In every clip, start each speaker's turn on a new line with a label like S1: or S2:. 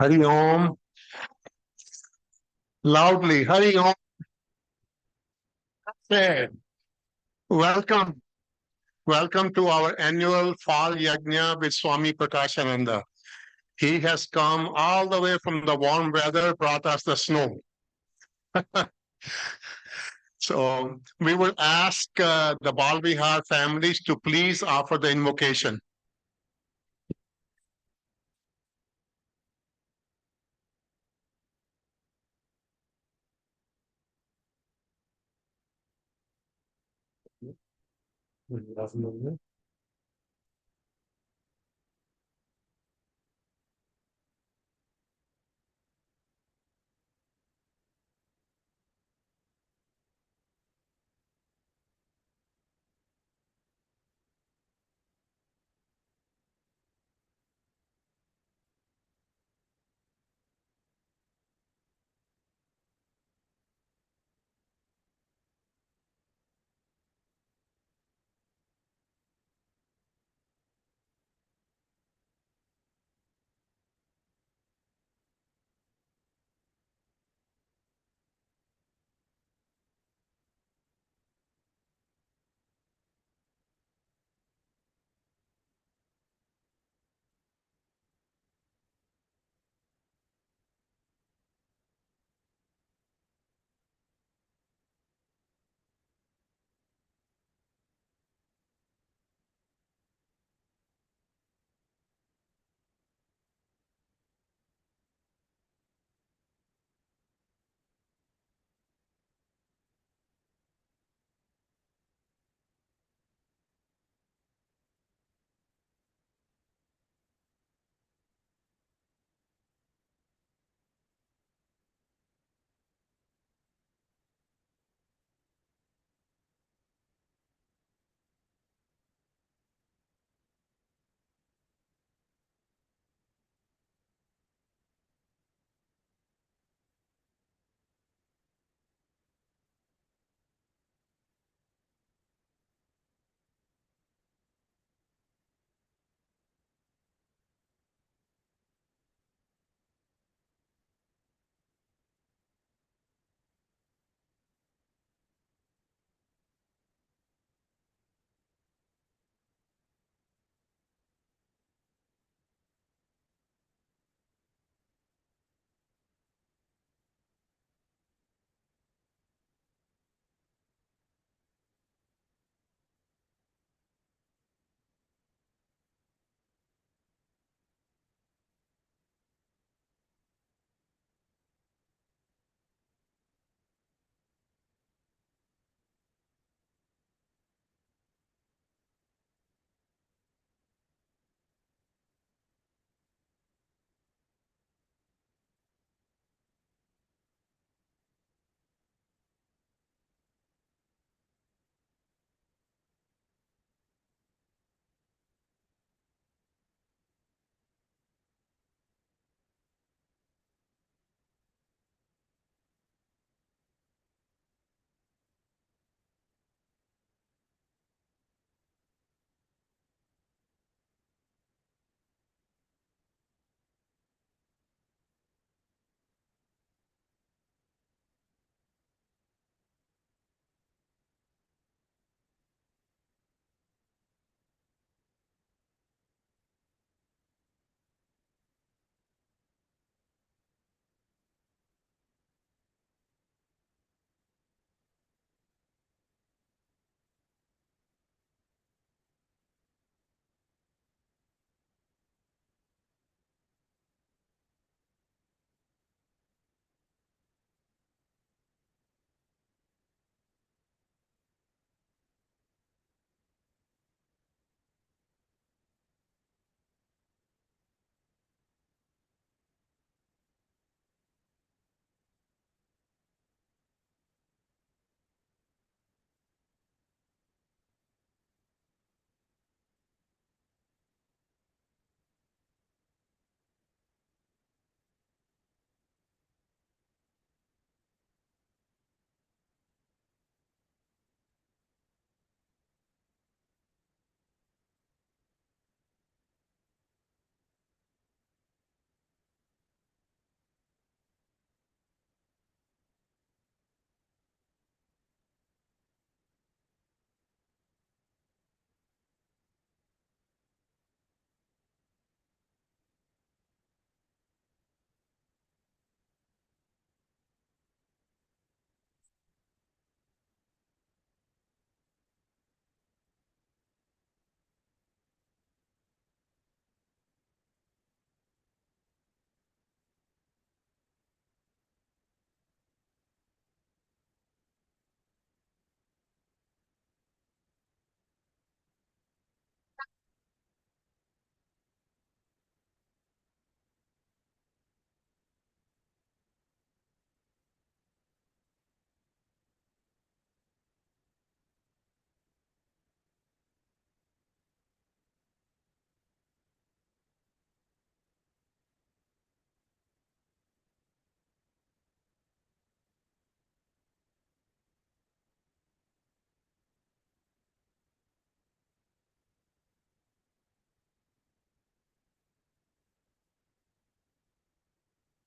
S1: Hari Om, loudly. Hari Om. Say, welcome. Welcome to our annual Fall Yajna with Swami Prakashananda. He has come all the way from the warm weather, brought us the snow. So we will ask the Balvihar families to please offer the invocation.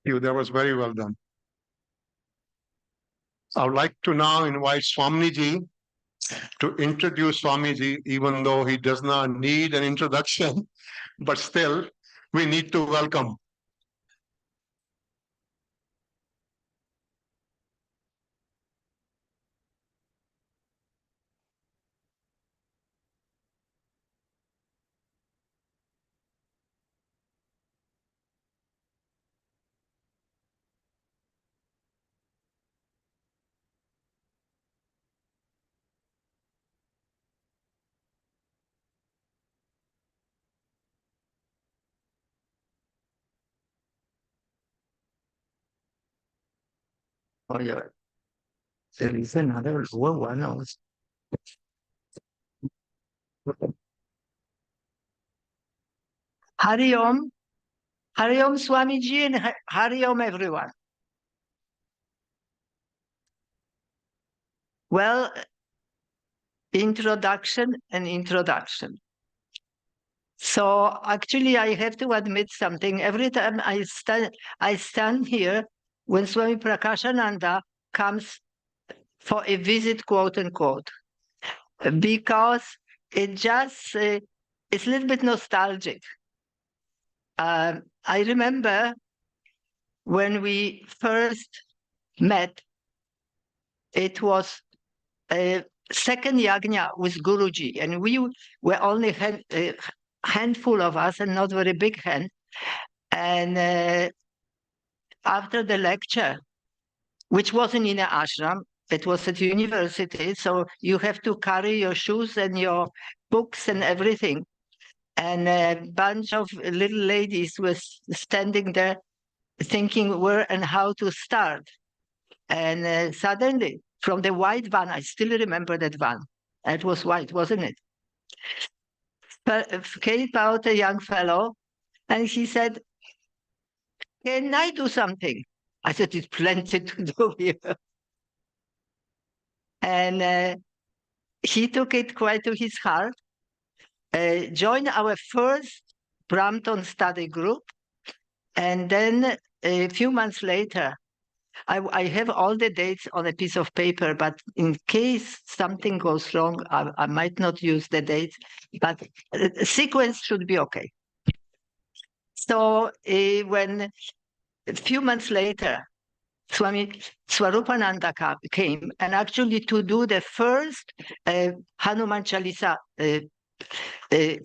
S1: You, that was very well done. I would like to now invite Swamiji to introduce Swamiji, even though he does not need an introduction, but still we need to welcome.
S2: Oh, yeah. There is another lower one also. Hari Om, Hari Om Swamiji, and Hari Om everyone. Well, introduction and introduction. So actually, I have to admit something. Every time I stand here when Swami Prakashananda comes for a visit, quote unquote, because it just it's a little bit nostalgic. I remember when we first met, it was a second yajna with Guruji, and we were only a handful of us and not very big hand. And after the lecture, which wasn't in an ashram, it was at university, so you have to carry your shoes and your books and everything. And a bunch of little ladies was standing there thinking where and how to start. And suddenly, from the white van, I still remember that van. It was white, wasn't it? Came out a young fellow, and he said, "Can I do something?" I said, "There's plenty to do here." And he took it quite to his heart, joined our first Brampton study group, and then a few months later, I have all the dates on a piece of paper, but in case something goes wrong, I might not use the dates, but the sequence should be okay. So when a few months later, Swami Swarupananda came, and actually to do the first Hanuman Chalisa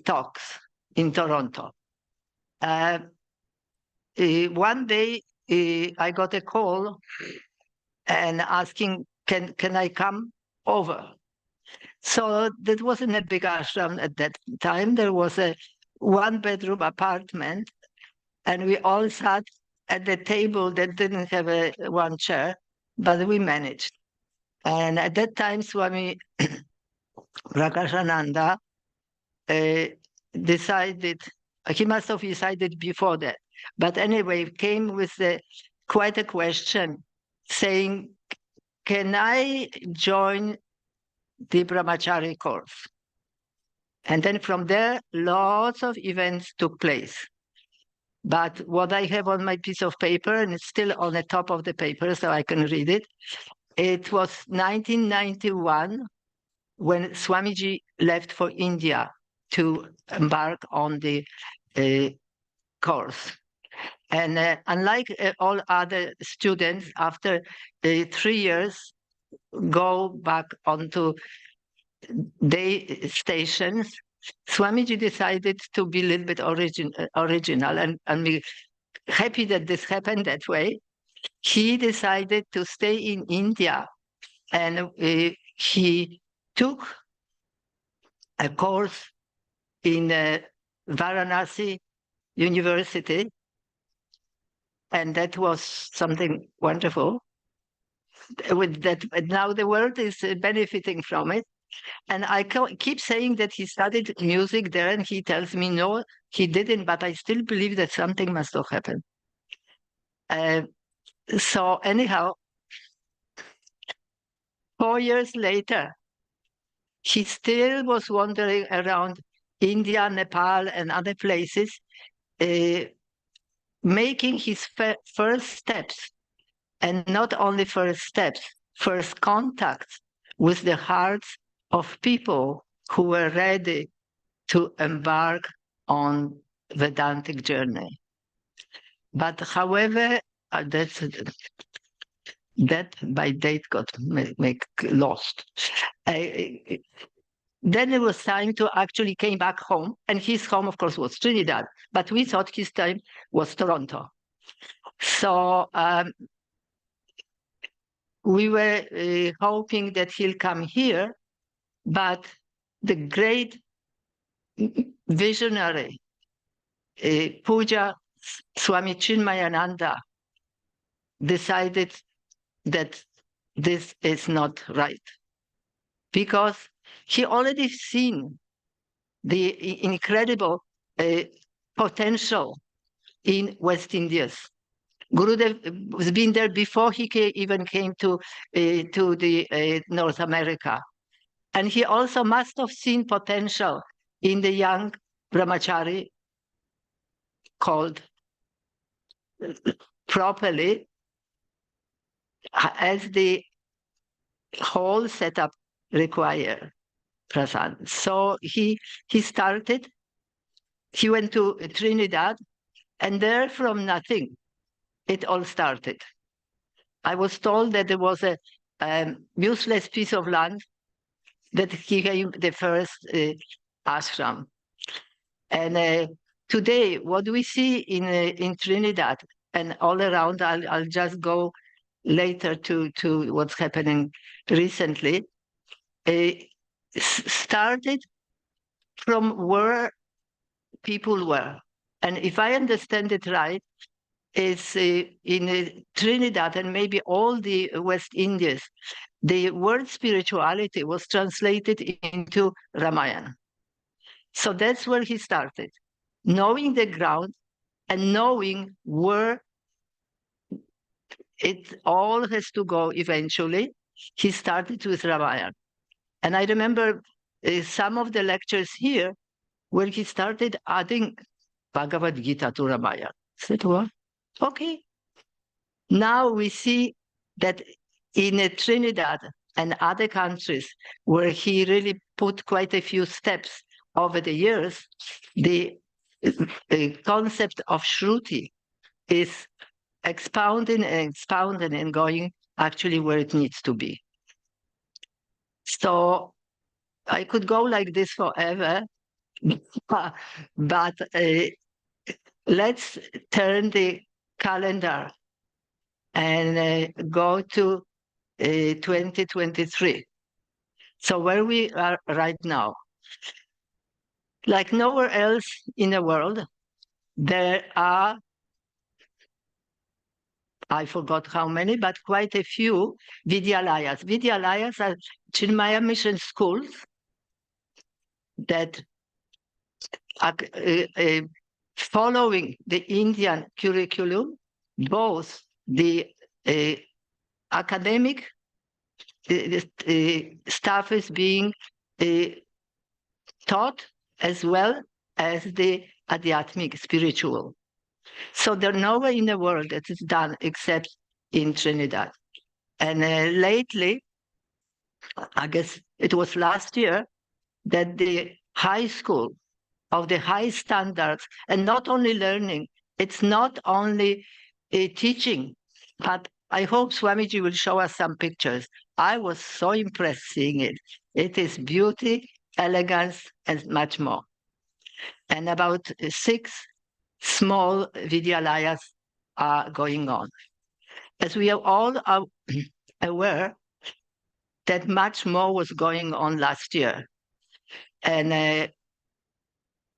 S2: talks in Toronto. One day, I got a call and asking, can I come over? So that wasn't a big ashram at that time. There was a one-bedroom apartment, and we all sat at the table that didn't have one chair, but we managed. And at that time, Swami Prakashananda decided, he must have decided before that, but anyway, came with quite a question saying, can I join the Brahmachari course? And then from there, lots of events took place. But what I have on my piece of paper, and it's still on the top of the paper so I can read it, it was 1991 when Swamiji left for India to embark on the course. And unlike all other students, after 3 years, go back onto day stations, Swamiji decided to be a little bit original, and I'm happy that this happened that way. He decided to stay in India, and he took a course in Varanasi University, and that was something wonderful. With that, now the world is benefiting from it. And I keep saying that he studied music there, and he tells me, no, he didn't, but I still believe that something must have happened. So anyhow, 4 years later, he still was wandering around India, Nepal, and other places, making his first steps, and not only first steps, first contacts with the hearts of people who were ready to embark on Vedantic journey. But however, that by date got make lost. Then it was time to actually came back home, and his home, of course, was Trinidad. But we thought his time was Toronto. So we were hoping that he'll come here, but the great visionary Puja Swami Chinmaya decided that this is not right, because he already seen the incredible potential in West Indies. Gurudev was been there before he even came to the North America. And he also must have seen potential in the young brahmachari called properly as the whole setup require, Prasad. So he started, he went to Trinidad, and there from nothing, it all started. I was told that there was a useless piece of land that he gave the first ashram. And today, what we see in Trinidad and all around, I'll just go later to what's happening recently, started from where people were. And if I understand it right, is in Trinidad and maybe all the West Indies, the word spirituality was translated into Ramayana. So that's where he started, knowing the ground and knowing where it all has to go eventually. He started with Ramayana. And I remember some of the lectures here where he started adding Bhagavad Gita to Ramayana. I said, what? Okay. Now we see that in Trinidad and other countries where he really put quite a few steps over the years, the concept of Shruti is expounding and going actually where it needs to be. So I could go like this forever, but let's turn the calendar and go to 2023. So where we are right now, like nowhere else in the world, there are, I forgot how many, but quite a few Vidyalayas. Vidyalayas are Chinmaya mission schools that are following the Indian curriculum, both the academic stuff is being taught as well as the adhyatmic, spiritual. So there's nowhere in the world that is done except in Trinidad. And lately, I guess it was last year, that the high school of the high standards, and not only learning, it's not only teaching, but I hope Swamiji will show us some pictures. I was so impressed seeing it. It is beauty, elegance, and much more. And about 6 small Vidyalayas are going on. As we are all aware that much more was going on last year. And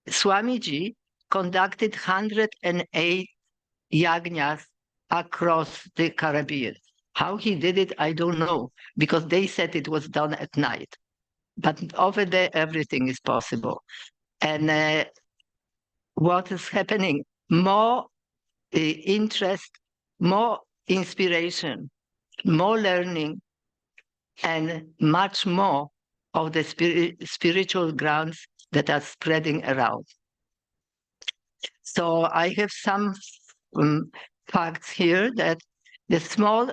S2: Swamiji conducted 108 yagnas across the Caribbean. How he did it, I don't know, because they said it was done at night. But over there, everything is possible. And what is happening? More interest, more inspiration, more learning, and much more of the spiritual grounds that are spreading around. So I have some facts here that the small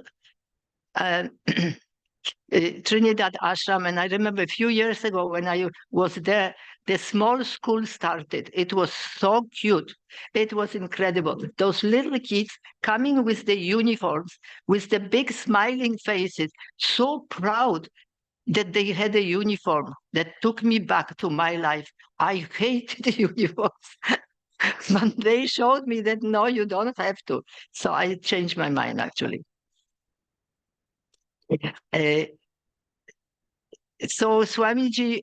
S2: Trinidad ashram, and I remember a few years ago when I was there, the small school started. It was so cute. It was incredible. Those little kids coming with the uniforms, with the big smiling faces, so proud that they had a uniform that took me back to my life. I hated uniforms. But they showed me that no, you don't have to. So I changed my mind actually. Uh, so Swamiji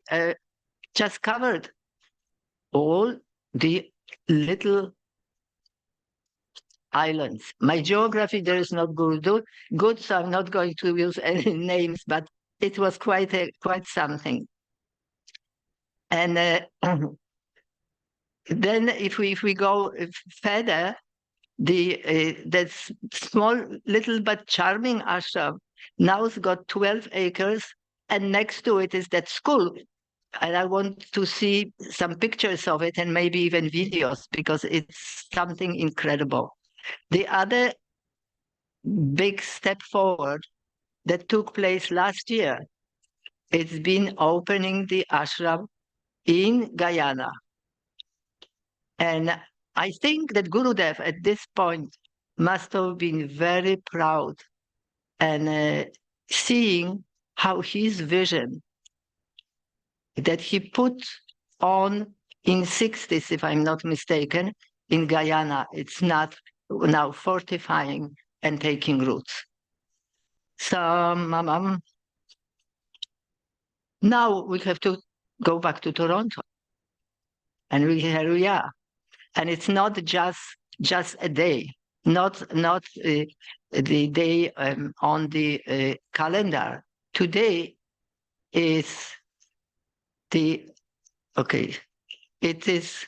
S2: just covered all the little islands. My geography there is not good, so I'm not going to use any names, but it was quite something. And then if we go further, that small little but charming ashram now has got 12 acres, and next to it is that school. And I want to see some pictures of it and maybe even videos because it's something incredible. The other big step forward that took place last year, it's been opening the ashram in Guyana. And I think that Gurudev at this point must have been very proud and seeing how his vision that he put on in 60s, if I'm not mistaken, in Guyana, it's not now fortifying and taking roots. So now we have to go back to Toronto. And here we are. And it's not just a day, not the day on the calendar. Today is it is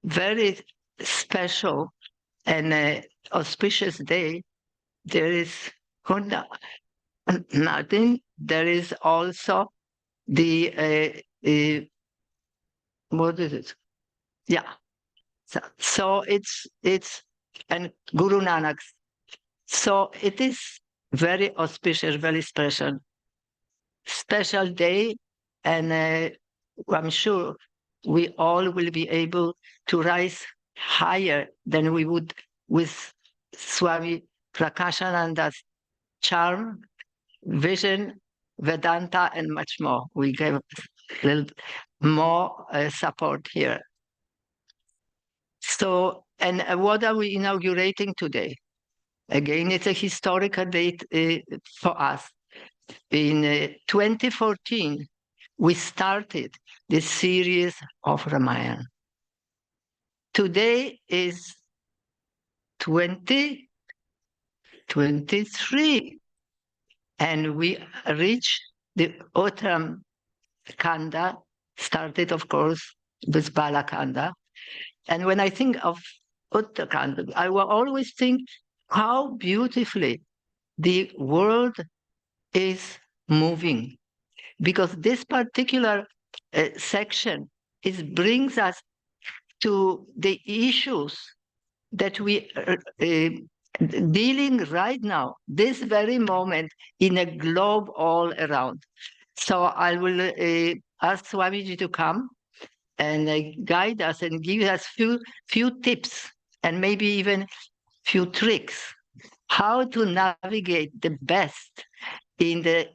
S2: very special and auspicious day. There is Kanda, Martin. There is also the what is it? Yeah. So it's and Guru Nanak's. So it is very auspicious, very special day, and I'm sure we all will be able to rise higher than we would with Swami Prakashananda's charm, vision, Vedanta, and much more. We gave a little more support here. So, and what are we inaugurating today? Again, it's a historical date for us. In 2014, we started the series of Ramayana. Today is 2023, and we reach the autumn Kanda, started, of course, with Balakanda. And when I think of Uttara, I will always think how beautifully the world is moving, because this particular section brings us to the issues that we are dealing right now, this very moment, in a globe all around. So I will ask Swamiji to come and guide us and give us few tips and maybe even few tricks how to navigate the best in the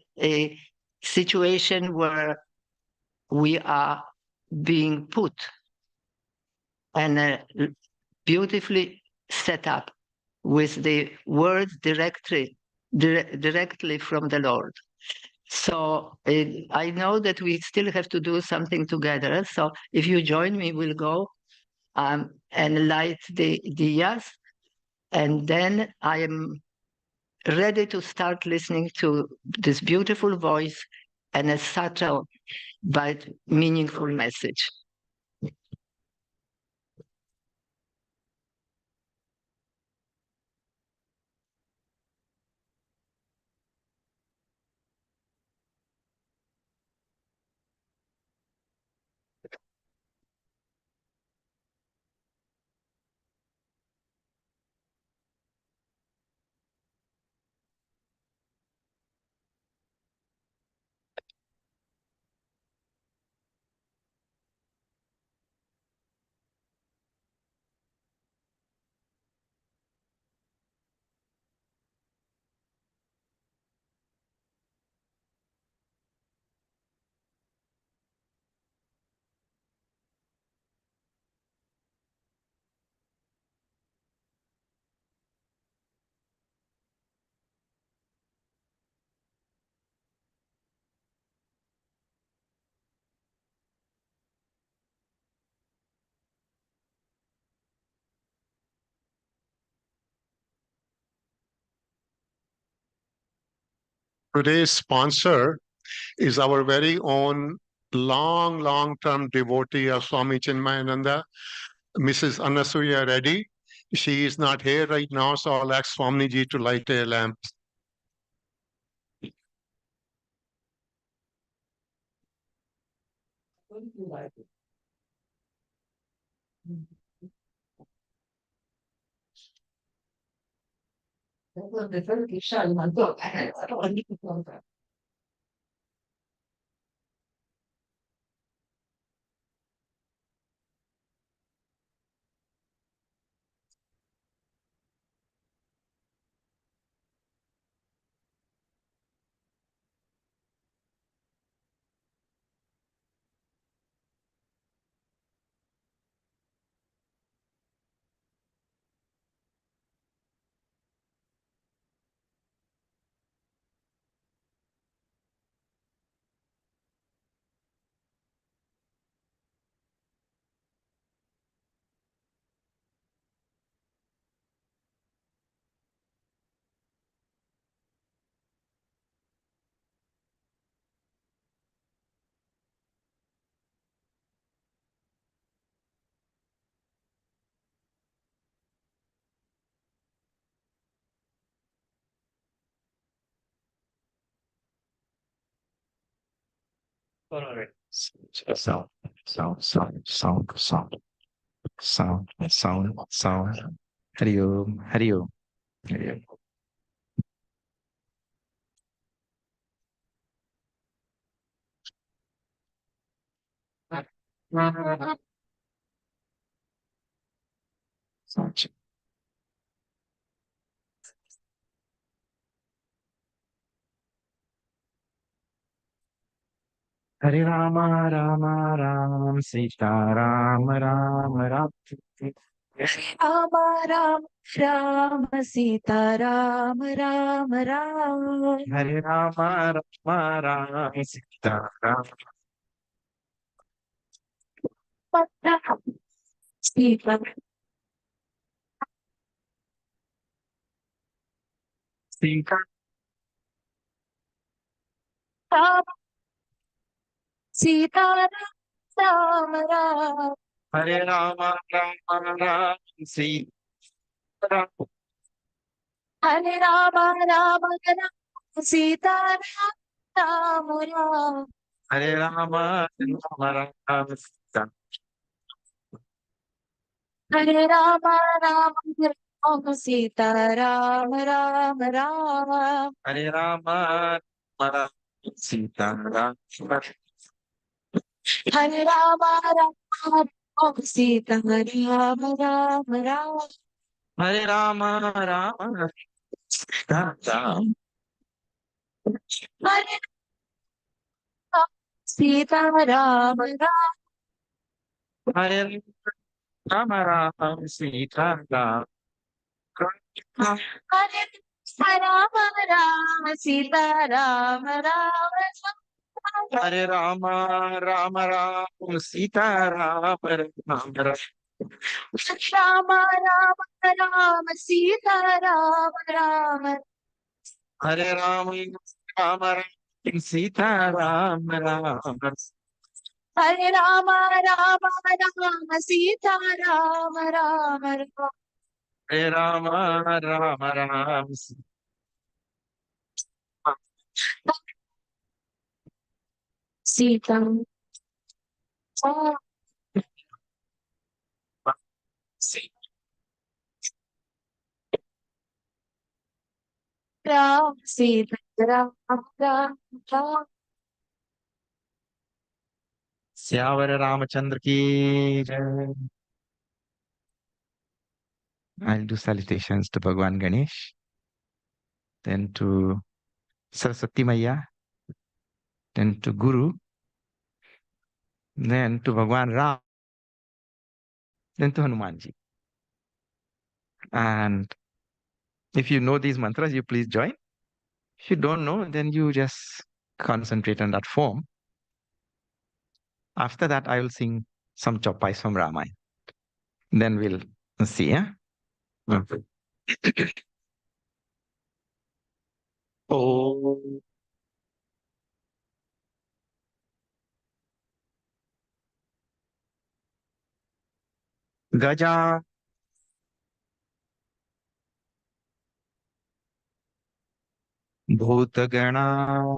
S2: situation where we are being put and beautifully set up with the words directly from the Lord. So I know that we still have to do something together. So if you join me, we'll go and light the diyas. And then I am ready to start listening to this beautiful voice and a subtle but meaningful message.
S1: Today's sponsor is our very own long-term devotee of Swami Chinmayananda, Mrs. Anasuya Reddy. She is not here right now, so I'll ask Swami ji to light a lamp.
S3: Sound, sound. Hari Om, Hari Om, Hari Om. Sound. Hare Rama, Rama Ram, Sita Rama, Rama Ram.
S4: Rama Rama Rama Sita Rama Rama Rama
S3: Hare Rama, Rama Ram, Sita Rama,
S4: Rama Sita
S3: Sita.
S4: Rama Sita Rama Rama
S3: Hare Rama, Rama Ram, Sita Rama.
S4: Hare Rama Rama Rama Sita Rama Rama
S3: Hare Rama, Rama Ram, Sita.
S4: Hare Rama Rama Rama Sita Rama Rama Rama
S3: Hare Rama, Rama Sita Rama.
S4: Hare Rama Rama Rama Sita Rama Rama Rama
S3: Hare Rama, Rama Sita Rama.
S4: Hare Rama Sita Rama Rama
S3: Hare Rama, Rama Sita Rama.
S4: Hare Rama Rama Sita Rama Rama
S3: Hare Rama, Rama Rama, Sita Rama, Rama
S4: Rama Rama Rama Sita Rama Rama
S3: Hare Rama, Rama Rama, Sita Rama, Rama
S4: Hare Rama Rama Rama Sita Rama Rama
S3: Hare Rama, Rama Rama,
S4: Sita Rama Sita Rama Rama
S3: Syavar Ramachandra ki jai. I'll do salutations to Bhagwan Ganesh, then to Saraswati Maya, then to Guru, then to Bhagwan Ram, then to Hanumanji. And if you know these mantras, you please join. If you don't know, then you just concentrate on that form. After that, I will sing some chopais from Ramayana. Then we'll see. Yeah? Okay. Oh. गजा भूतगणातिसेवितम्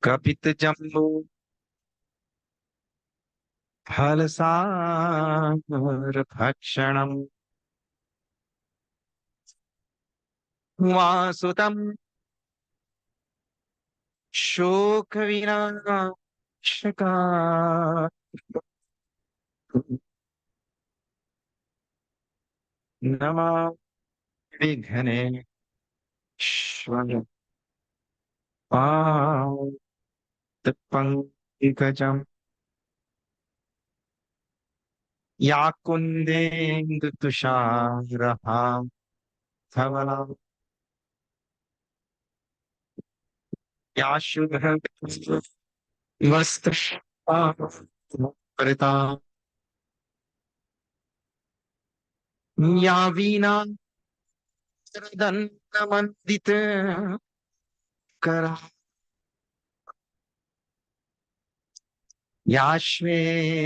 S3: कपितजम्बू फलसारभक्षणम् वासुतम् शोकविनाशका नमामि विघ्नेश्वर पादपङ्कजम् या कुन्देन्दुतुषारहां धवला या शुभ्रवस्त्रश्यामृता या वीणादण्डमण्डितकरा या श्वेतपद्मासना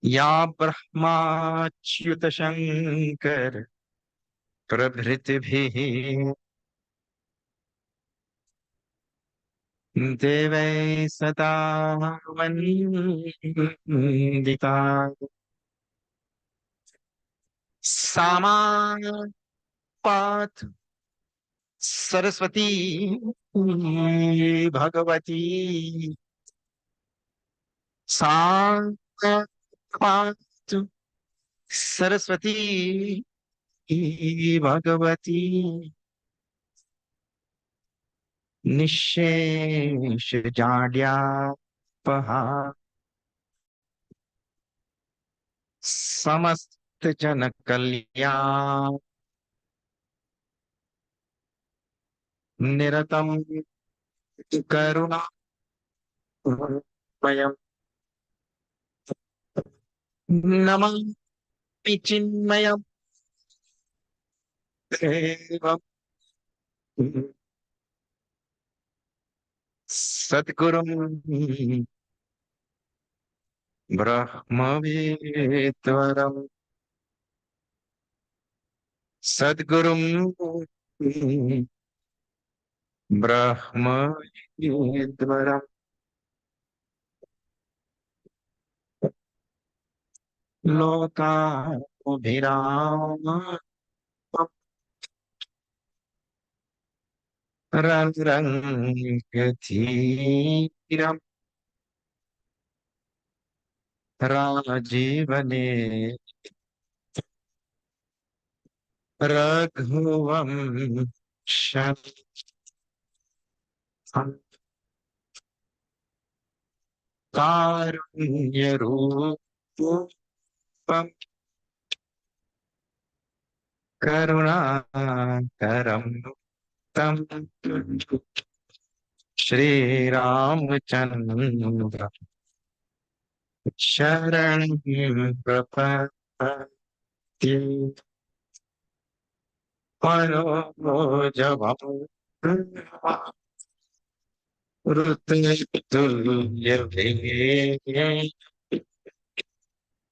S3: या ब्रह्माच्युतशङ्कर प्रभृतिभिः देवैः सदा वन्दिता सा मां पातु सरस्वती भगवती सा मां पातु सरस्वती भगवती निःशेषजाड्यापहा समस्त जन कल्याण निरतम करुणा वयम नमामि चिन्मयम् देवम् सद्गुरुम् ब्रह्मवेत्वरम् सद्गुरुम् ब्रह्मवेत्वरम् लोकाभिराम रङ्गधीरम् राजीवने रघुवंशम् कारुण्यरूपम् करुणाकरम् तम् श्रीरामचन्द्र शरणं प्रपद्ये मनोजवम् ऋतुल्यवेगे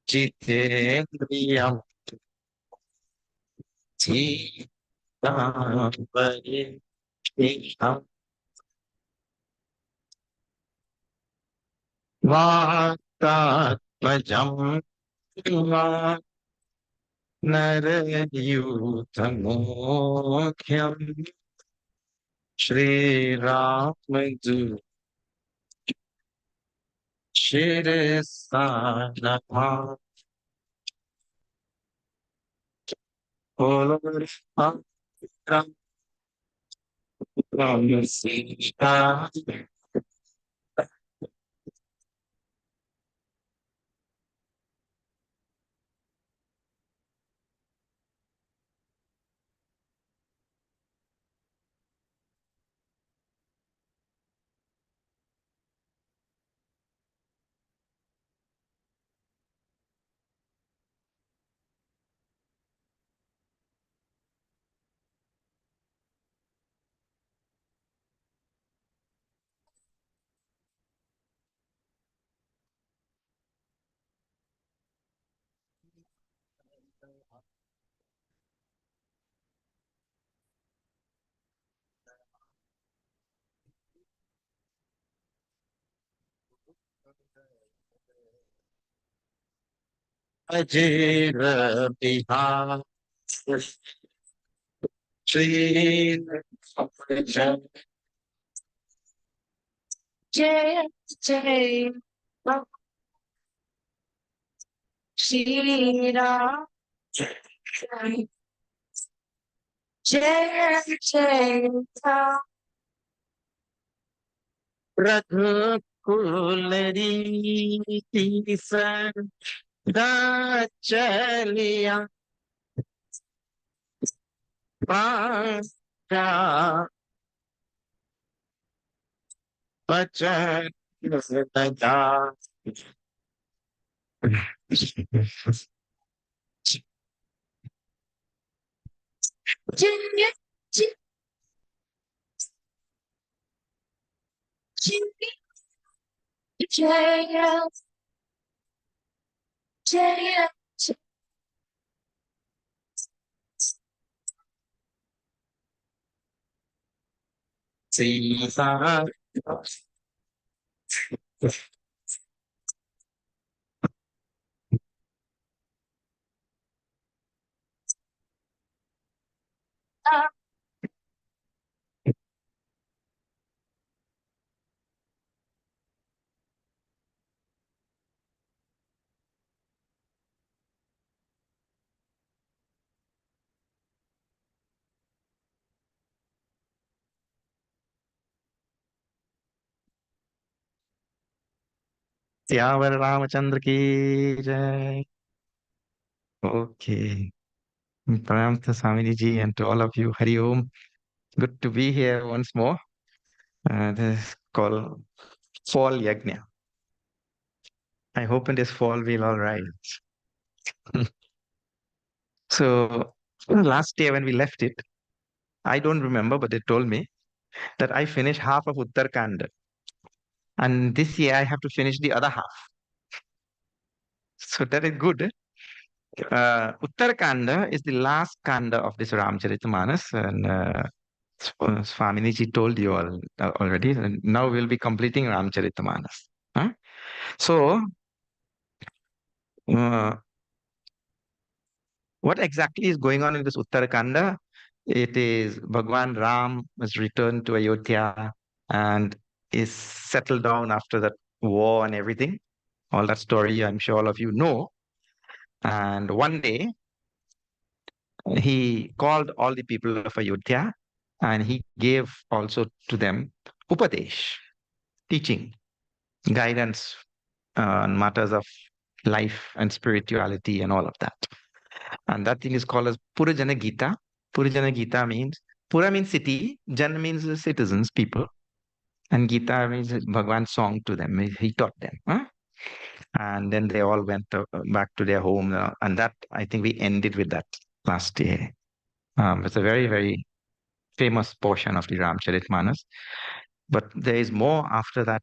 S3: जितेन्द्रियम् धीरापरिणीतम् वातात्मजम् नरयूथमोख्यम् श्रीरामदूत शिरसा बोलो Ram Ram Sita Ajir Bihar Shri
S4: Jai Jai Shri Ram Jai Jai Ram
S3: Raghukulari San Dachalia Pasha Pacha Sada
S4: Jai Jai Jai Jai
S3: Sita Syavar Ramachandra ki jai. Okay. Pranam to Swami ji and to all of you. Hari Om. Good to be here once more. This is called Fall Yajna. I hope in this fall we'll all rise. So last year when we left it, I don't remember, but they told me that I finished half of Uttara Kanda. And this year I have to finish the other half. So that is good. Uttara Kanda is the last Kanda of this Ramcharitmanas. And Swamiji told you all already. And now we'll be completing Ramcharitmanas. Huh? So, uh, what exactly is going on in this Uttarakanda? It is Bhagwan Ram has returned to Ayodhya and is settled down after that war and everything. All that story, I'm sure all of you know. And one day, he called all the people of Ayodhya and he gave also to them Upadesh, teaching, guidance on matters of life and spirituality and all of that. And that thing is called as Purajana Gita. Purajana Gita means, Pura means city, Jan means citizens, people. And Gita means Bhagwan's song to them. He taught them. Huh? And then they all went back to their home. And that, I think we ended with that last year. It's a very, very famous portion of the Ramcharitmanas. But there is more after that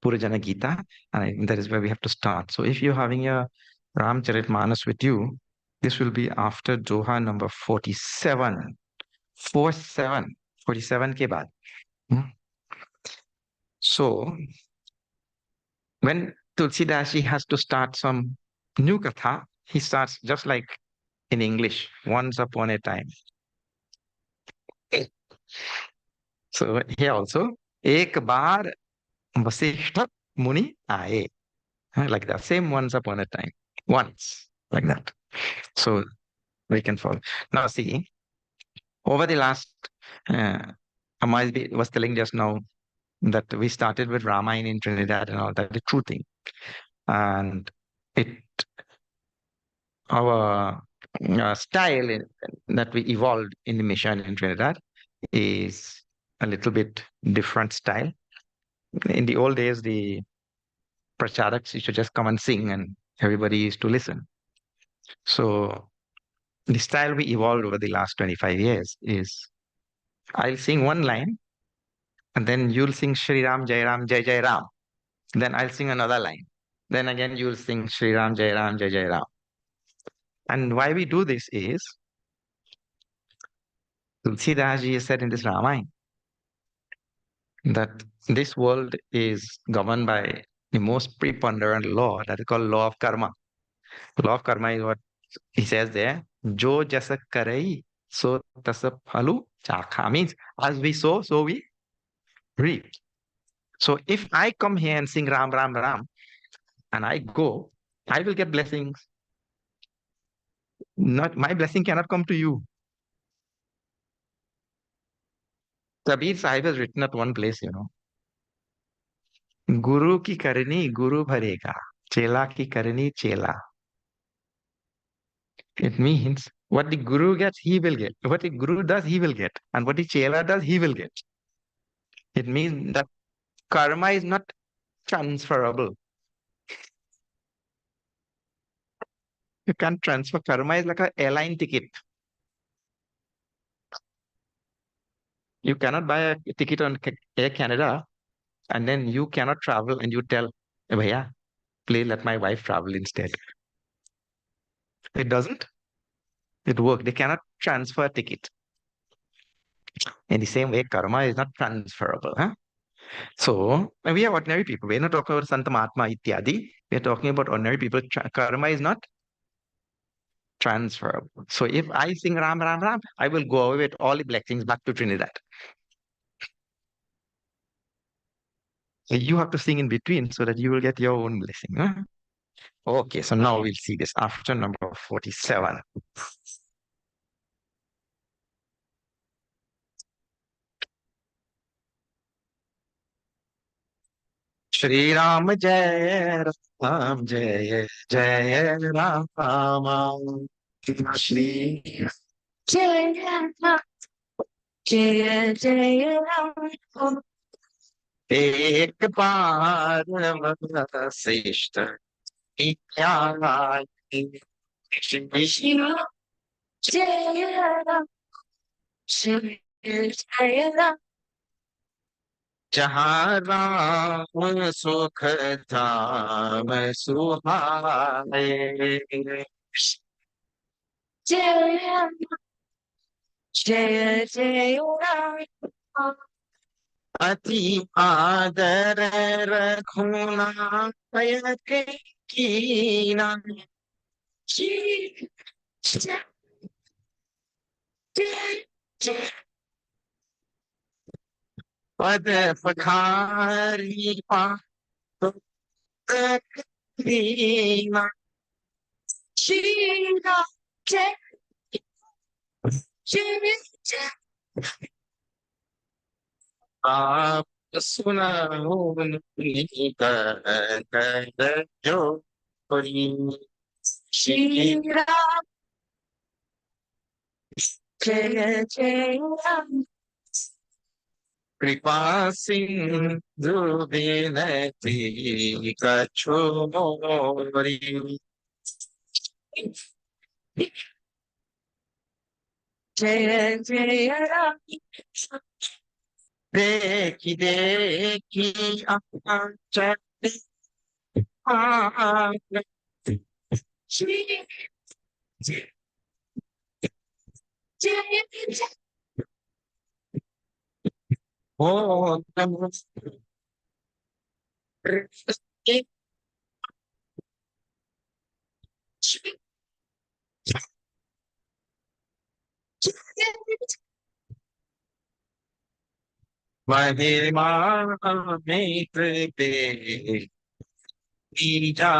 S3: Purajana Gita. And I think that is where we have to start. So if you're having a Ramcharitmanas with you, this will be after Doha number 47. 47. 47 ke baad. So when Tulsidashi has to start some new katha, he starts just like in English, once upon a time. So here also, Ek baar Vasishta Muni aaye. Like that, same once upon a time. Once, like that. So we can follow. Now see, over the last, Amai was telling just now that we started with Ramayana in Trinidad and all that, the true thing. And it, our style that we evolved in the mission in Trinidad is a little bit different style. In the old days, the pracharaks used to just come and sing and everybody used to listen. So the style we evolved over the last 25 years is I'll sing one line and then you'll sing Shri Ram, Jai Ram, Jai Jai Ram. Then I'll sing another line. Then again you'll sing Shri Ram, Jai Ram, Jai Jai Ram. And why we do this is, Tulsidas ji said in this Ramayana that this world is governed by the most preponderant law that is called law of karma. Law of karma is what he says there. Jo jasa karai, so tasa phalu chakha. Means as we sow, so we reap. So if I come here and sing Ram, Ram, Ram, and I go, I will get blessings. Not my blessing cannot come to you. Kabir Sahib has written at one place, Guru ki karni Guru bharega, Chela ki karni Chela. It means what the Guru gets, he will get. What the Guru does, he will get. And what the Chela does, he will get. It means that karma is not transferable. You can't transfer. Karma is like a airline ticket. You cannot buy a ticket on Air Canada and then you cannot travel and you tell, "Eh, Bhaiya, please let my wife travel instead." It doesn't. It works. They cannot transfer a ticket. In the same way, karma is not transferable. Huh? So, we are ordinary people. We're not talking about Santa Mahatma Ityadi. We're talking about ordinary people. Karma is not transferable. So, if I sing Ram, Ram, Ram, I will go away with all the blessings back to Trinidad. So you have to sing in between so that you will get your own blessing. Huh? Okay, so now we'll see this after number 47. Shri Ram Jai Ram Jai Jai Ram Shri
S4: Jai Ram, Jai Jai Ram.
S3: Ek baar vasisht Shri
S4: Shri Ram, Jai Ram, Shri Jai Ram.
S3: जहाँ राम सुख धाम सुहाए
S4: Jai Ram, Jai Jai Ram.
S3: अति आदर रघुना कीना
S4: Shri Jai Jai Jai.
S3: पद पखारी पात कीना
S4: Shri Ram, Jai Jai Jai.
S3: आप सुनो नीत कर जो
S4: Shri Ram, Jai Jai Ram.
S3: कृपा सिंधु विनती कछु मोरी
S4: Jai Jai Ram.
S3: देखी देखी आचर
S4: Shri Jai Jai.
S3: हो नमस्ते
S4: Shri
S3: महिमा में कृपे जा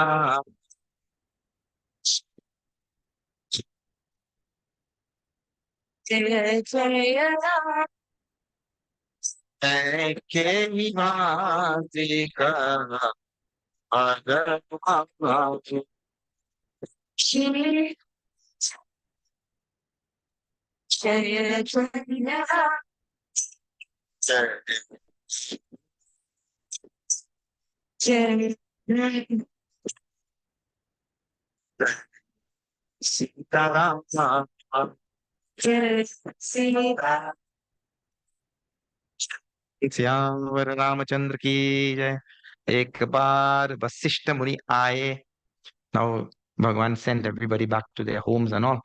S4: Jai Jai Ram.
S3: के का अगर
S4: Shri Jai Jai Ram. Jai
S3: Sitaram
S4: Jai Sri Ram.
S3: श्यावर Ramchandra की जय. एक बार वशिष्ठ मुनि आए. Now Bhagwan sent everybody back to their homes and all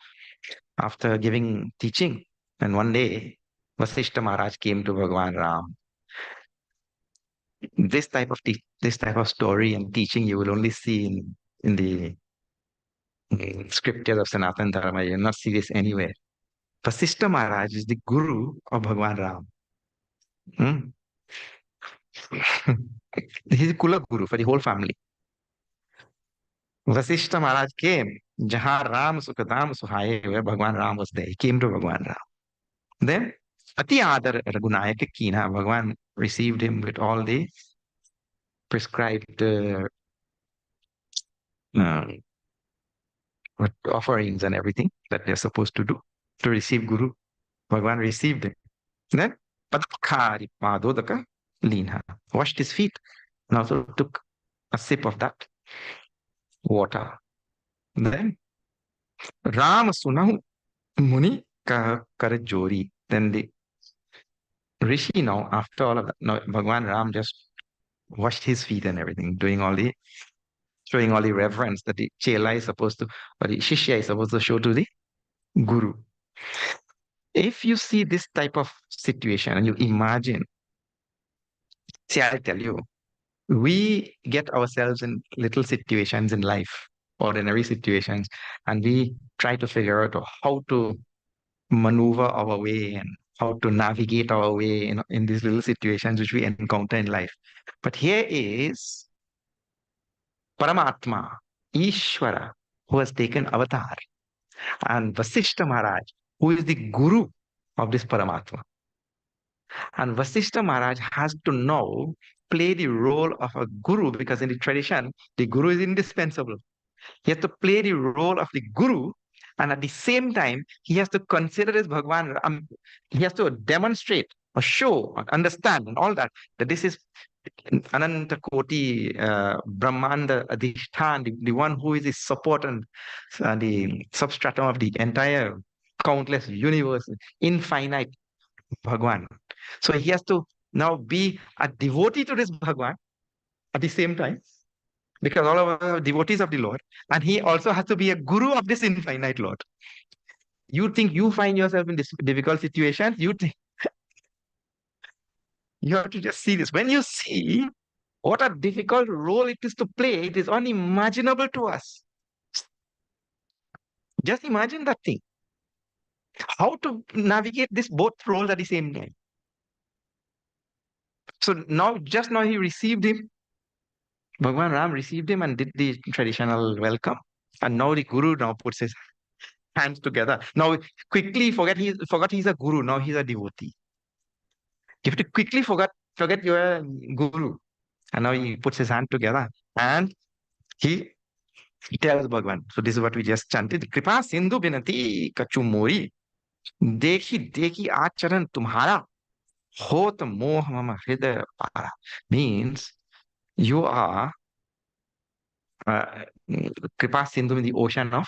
S3: after giving teaching. And one day, Vasishta Maharaj came to Bhagwan Ram. This type of story and teaching you will only see in the scriptures of Sanatana Dharma. You'll not see this anywhere. Vasishta Maharaj is the guru of Bhagwan Ram. Hmm? He's the Kula Guru for the whole family. Vasishta Maharaj came. Jahan Ram Sukadam Suhaye, where Bhagwan Ram was there. He came to Bhagwan Ram. Then, Ati Adar Raghunayaka Kina, Bhagwan received him with all the prescribed uh, offerings and everything that they're supposed to do to receive Guru. Bhagwan received him. Then, Padkhari Padodaka Linha, washed his feet and also took a sip of that water. Then, Ram Sunahu Muni Karajori. Then the Rishi now, after all of that, now Bhagwan Ram just washed his feet and everything, showing all the reverence that the Chela is supposed to, or the Shishya is supposed to show to the Guru. If you see this type of situation and you imagine, see, I'll tell you, we get ourselves in little situations in life, ordinary situations, and we try to figure out how to maneuver our way and how to navigate our way in these little situations which we encounter in life. But here is Paramatma, Ishvara, who has taken avatar, and Vasishta Maharaj, who is the guru of this Paramatma. And Vasishta Maharaj has to now play the role of a guru because in the tradition, the guru is indispensable. He has to play the role of the guru, and at the same time, he has to consider his Bhagwan. He has to demonstrate or show or understand and all that this is Ananta Koti, Brahmanda Adhishthan, the one who is the support and the substratum of the entire countless universe, infinite Bhagwan. So he has to now be a devotee to this Bhagwan at the same time, because all of us are devotees of the Lord, and he also has to be a guru of this infinite Lord. You think you find yourself in this difficult situation, you have to just see this. When you see what a difficult role it is to play, it is unimaginable to us. Just imagine that thing. How to navigate this both roles at the same time. So just now he received him. Bhagwan Ram received him and did the traditional welcome. And now the Guru now puts his hands together. Now quickly forgot he's a Guru. Now he's a devotee. You have to quickly forget you're a Guru. And now he puts his hand together and he tells Bhagwan. So this is what we just chanted. Kripa Sindhu Binati Kachumori. Dekhi dekhi acharan tumhara. Hot moh mama hridaya para. Means you are Kripa Sindhu in the ocean of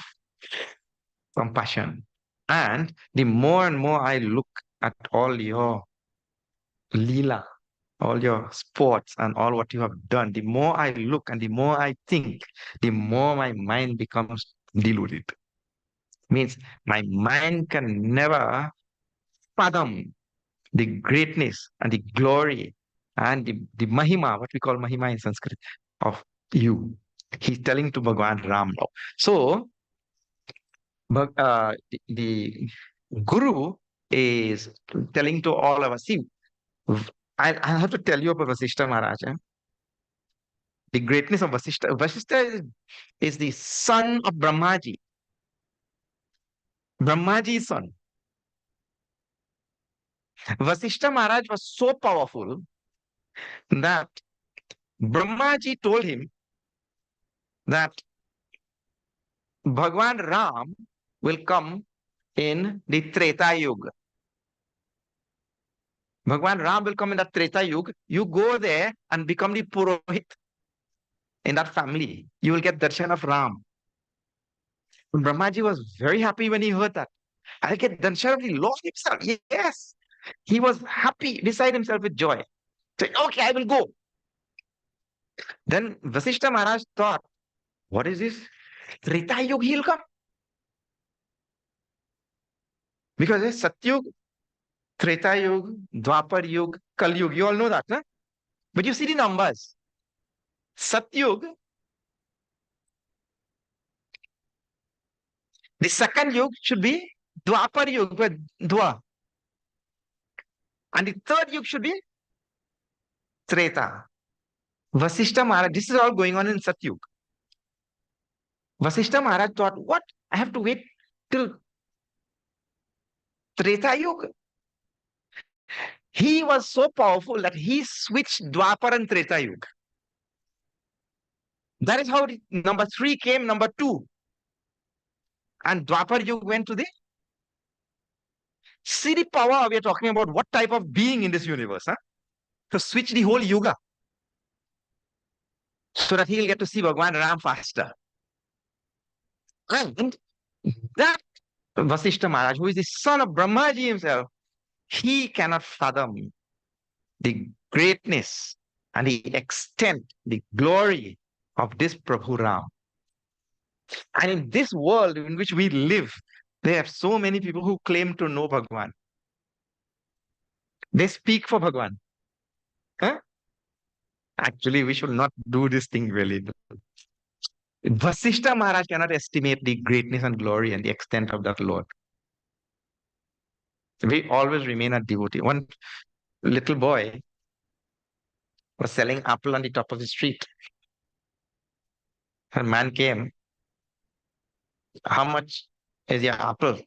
S3: compassion. And the more and more I look at all your Leela, all your sports and all what you have done, the more I look and the more I think, the more my mind becomes deluded. Means my mind can never fathom the greatness and the glory and the mahima, what we call mahima in Sanskrit, of you. He's telling to Bhagwan Ram now. So, but the Guru is telling to all of us, see, I have to tell you about Vasishta Maharaj. The greatness of Vasishta. Vasishta is the son of Brahmaji. Brahmaji's son. Vasishta Maharaj was so powerful that Brahmaji told him that Bhagwan Ram will come in the Treta Yuga. Bhagwan Ram will come in the Treta Yuga. You go there and become the Purohit in that family. You will get darshan of Ram. Brahmaji was very happy when he heard that. I'll get darshan of the Lord himself. Yes. He was happy beside himself with joy. So, okay, I will go. Then Vasishta Maharaj thought, what is this? Treta Yuga he'll come. Because there's Satyug, Treta Yuga, Dwapar Yuga, Kal Yuga. You all know that, no? But you see the numbers. Satyug, the second Yuga should be Dwapar Yuga, Dwa. And the third Yuga should be Treta. Vasishta Maharaj, this is all going on in Satyug. Vasishta Maharaj thought, what? I have to wait till Treta Yuga. He was so powerful that he switched Dwapar and Treta Yuga. That is how number 3 came, number 2. And Dwapar Yuga went to the. See the power we are talking about, what type of being in this universe, huh? To switch the whole Yuga. So that he will get to see Bhagwan Ram faster. And that Vasishta Maharaj, who is the son of Brahmaji himself, he cannot fathom the greatness and the extent, the glory of this Prabhu Ram. And in this world in which we live, there are so many people who claim to know Bhagwan. They speak for Bhagwan. Huh? Actually, we should not do this thing really. Vasishta Maharaj cannot estimate the greatness and glory and the extent of that Lord. We always remain a devotee. One little boy was selling apple on the top of the street. A man came. How much is your apple?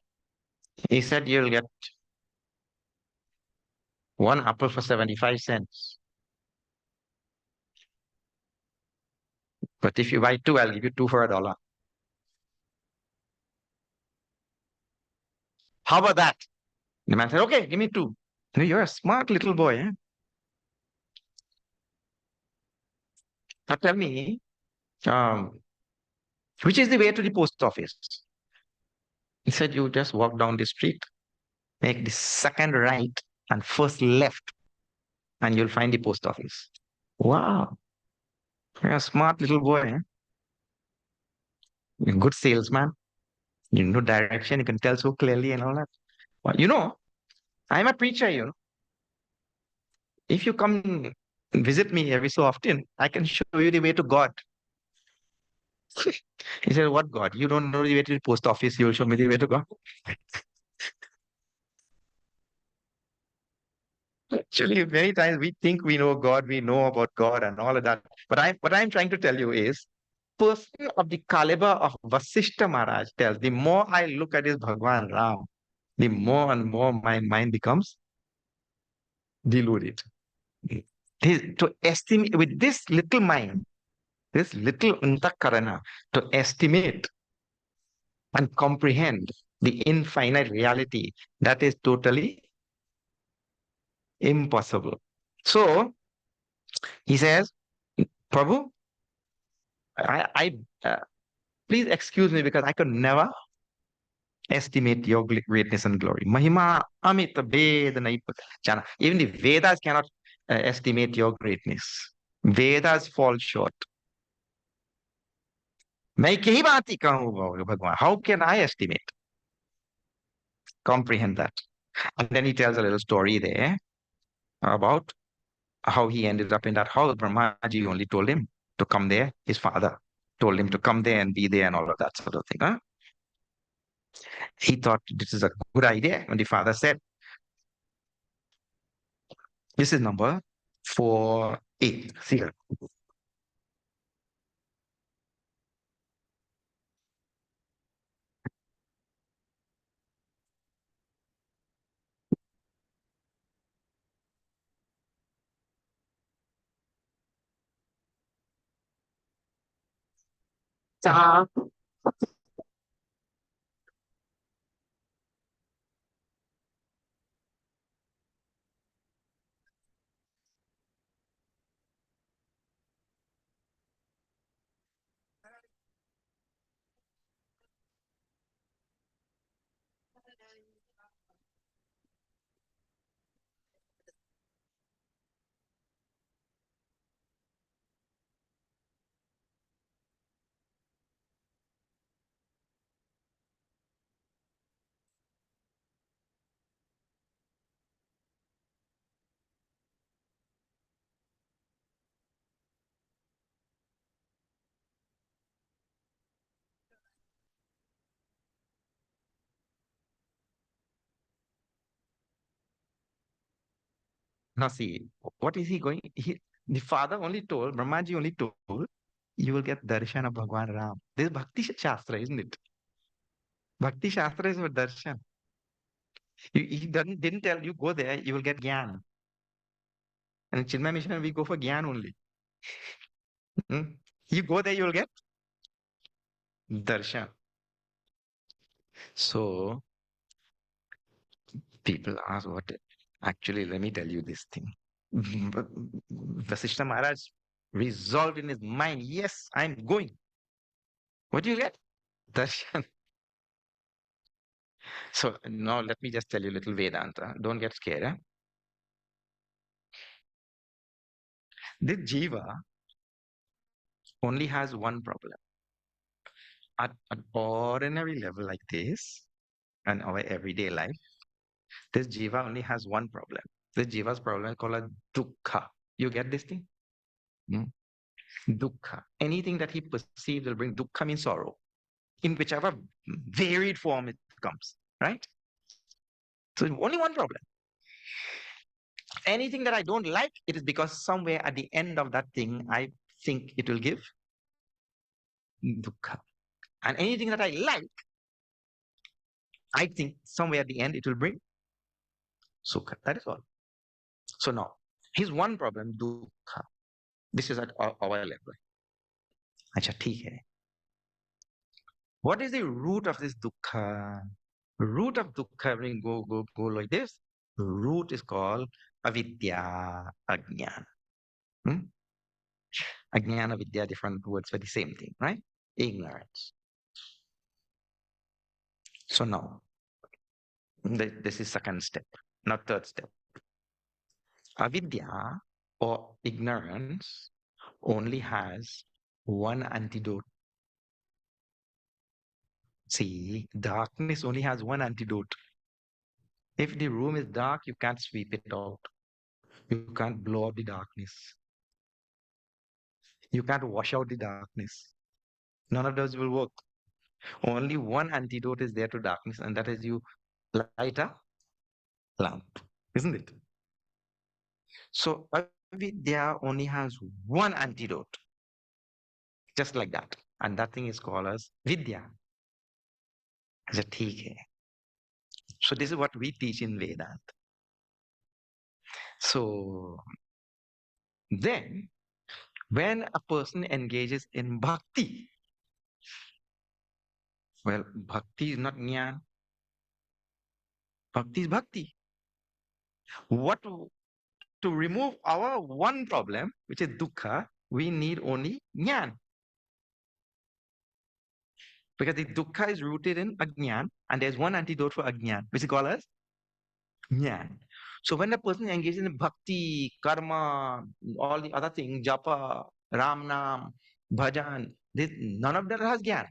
S3: He said, you'll get one apple for 75 cents. But if you buy 2, I'll give you 2 for $1. How about that? The man said, okay, give me 2. You're a smart little boy. Eh? Now tell me, which is the way to the post office? He said, you just walk down the street, make the second right and first left, and you'll find the post office. Wow. You're a smart little boy. Eh? You're a good salesman. You know direction. You can tell so clearly and all that. Well, I'm a preacher, If you come visit me every so often, I can show you the way to God. He said, what God? You don't know the way to the post office. You will show me the way to God. Actually, many times we think we know God, we know about God and all of that. But what I'm trying to tell you is, person of the caliber of Vasishta Maharaj tells, the more I look at this Bhagwan Ram, the more and more my mind becomes deluded. To estimate with this little mind, this little antakarana, to estimate and comprehend the infinite reality, that is totally impossible. So he says, Prabhu, please excuse me because I could never estimate your greatness and glory. Mahima amita veda jana. Even the Vedas cannot estimate your greatness. Vedas fall short. मैं क्या ही बात ही कहूँ भगवान? How can I estimate? Comprehend that. And then he tells a little story there about how he ended up in that house. Brahmaji only told him to come there. His father told him to come there and be there and all of that sort of thing. Huh? He thought this is a good idea. When the father said, this is number 4A. See here. Now see, what is he going? The father only told, Brahmaji only told, you will get darshan of Bhagwan Ram. This is Bhakti Shastra, isn't it? Bhakti Shastra is for darshan. He didn't tell you go there, you will get gyan. And in Chinmaya Mission, we go for gyan only. Hmm? You go there, you will get darshan. So people ask, what? Actually, let me tell you this thing. Vasishtha Maharaj resolved in his mind, yes, I'm going. What do you get? Darshan. So now let me just tell you a little Vedanta. Don't get scared. Eh? This jiva only has one problem. At an ordinary level like this, and our everyday life, this jiva only has one problem. This jiva's problem is called a dukkha. You get this thing? Hmm? Dukkha. Anything that he perceives will bring dukkha means sorrow, in whichever varied form it comes, right? So only one problem. Anything that I don't like, it is because somewhere at the end of that thing, I think it will give dukkha. And anything that I like, I think somewhere at the end it will bring sukha. That is all. So now, here's one problem, dukkha. This is at our level. Acha, theek hai. What is the root of this dukkha? Root of dukkha, when go like this. Root is called avidya, ajnana. Hmm? Ajnana, vidya, different words for the same thing, right? Ignorance. So now, this is second step, not third step. Avidya or ignorance only has one antidote. See, darkness only has one antidote. If the room is dark, you can't sweep it out. You can't blow out the darkness. You can't wash out the darkness. None of those will work. Only one antidote is there to darkness, and that is you light a lamp, isn't it? So avidya only has one antidote, just like that. And that thing is called as vidya. I said, "Theek hai." So this is what we teach in Vedanta. So then, when a person engages in bhakti, well, bhakti is not jnana. Bhakti is bhakti. What to remove our one problem, which is dukkha, we need only jnana. Because the dukkha is rooted in ajnana, and there's one antidote for ajnana, which is called as jnana. So when a person engages in bhakti, karma, all the other things, japa, ram nam, bhajan, none of that has jnana.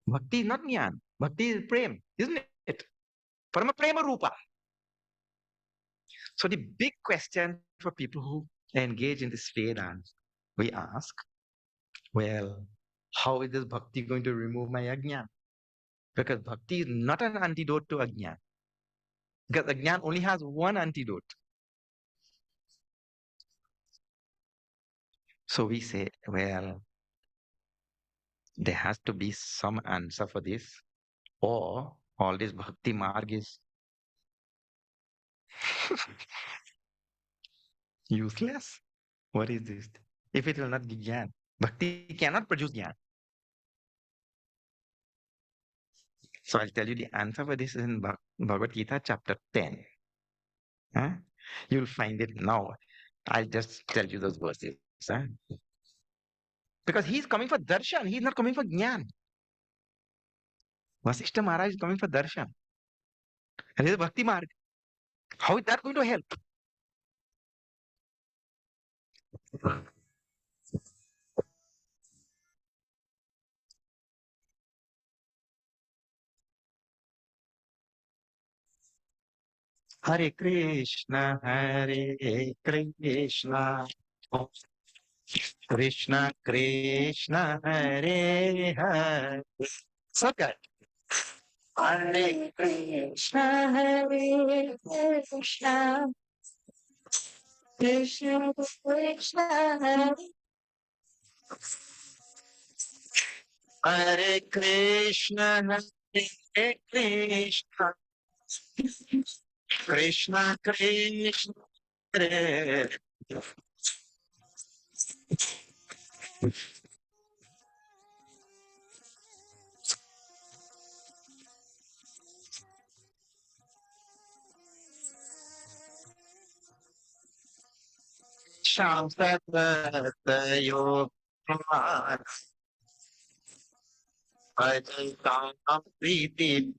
S3: Bhakti is not jnana. Bhakti is prem, isn't it? Parama prema rupa. So the big question for people who engage in this Vedanta, we ask, well, how is this bhakti going to remove my ajnana? Because bhakti is not an antidote to ajnana. Because ajnana only has one antidote. So we say, well, there has to be some answer for this, or all this bhakti marg is useless. What is this? If it will not give jnana, bhakti cannot produce jnana. So I'll tell you the answer for this is in Bhagavad Gita, chapter 10. Huh? You'll find it now. I'll just tell you those verses. Huh? Because he's coming for darshan, he's not coming for jnana. Vasishtha Maharaj is coming for darshan. And this is bhakti marg. How is that going to help? Hare Krishna, Hare Krishna, Krishna Krishna, Hare Hare. Subcat. Hare Krishna,
S4: Hare Krishna, Krishna Krishna,
S3: Hare Krishna, Hare Krishna, Krishna Krishna, Hare Sham Yo Adaitam Priti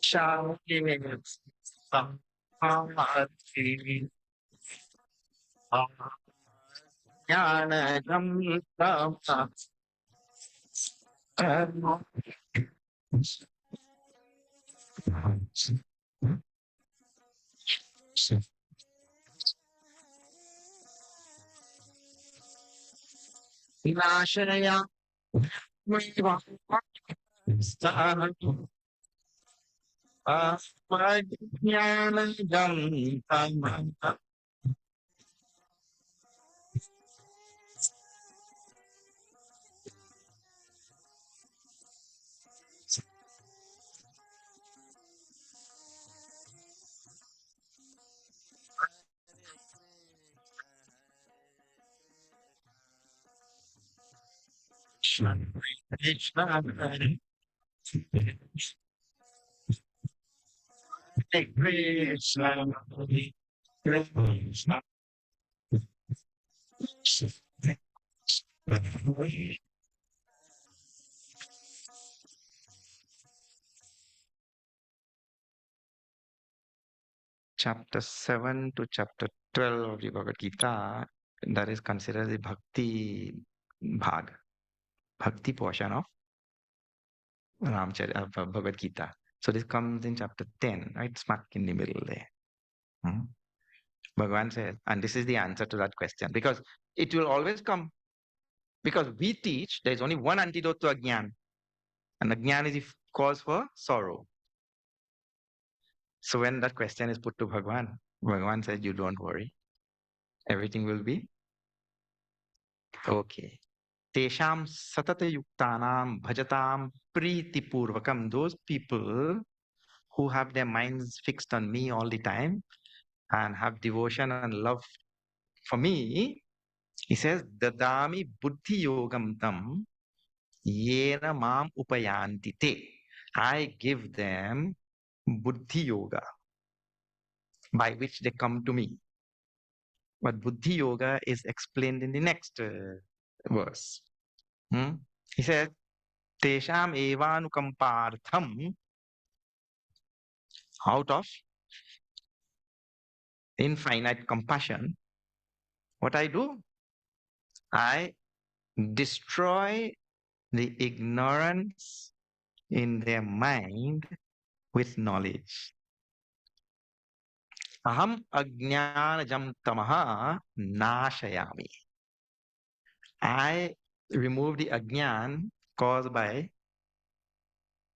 S3: Sham Samati Jnanam Tama Vinashaya Miva Sthanam Jnanam Tama Krishna Krishna Krishna Chapter 7 to chapter 12 of the Bhagavad Gita, that is considered the Bhakti Bhag, Bhakti portion of Bhagavad Gita. So this comes in chapter 10, right? Smack in the middle there. Hmm. Bhagavan says, and this is the answer to that question, because it will always come, because we teach there is only one antidote to Ajnan, and Ajnan is the cause for sorrow. So when that question is put to Bhagavan, Bhagavan says, you don't worry, everything will be okay. Tesham satata yuktanam bhajatam priti purvakam. Those people who have their minds fixed on me all the time and have devotion and love for me, he says, dadami buddhi yogam tam yena mam upayanti te. I give them buddhi yoga by which they come to me. But buddhi yoga is explained in the next verse. He says, Tesham evanukampartham, out of infinite compassion, what I do? I destroy the ignorance in their mind with knowledge. Aham ajnanajam tamaha nashayami. I remove the ajnan caused by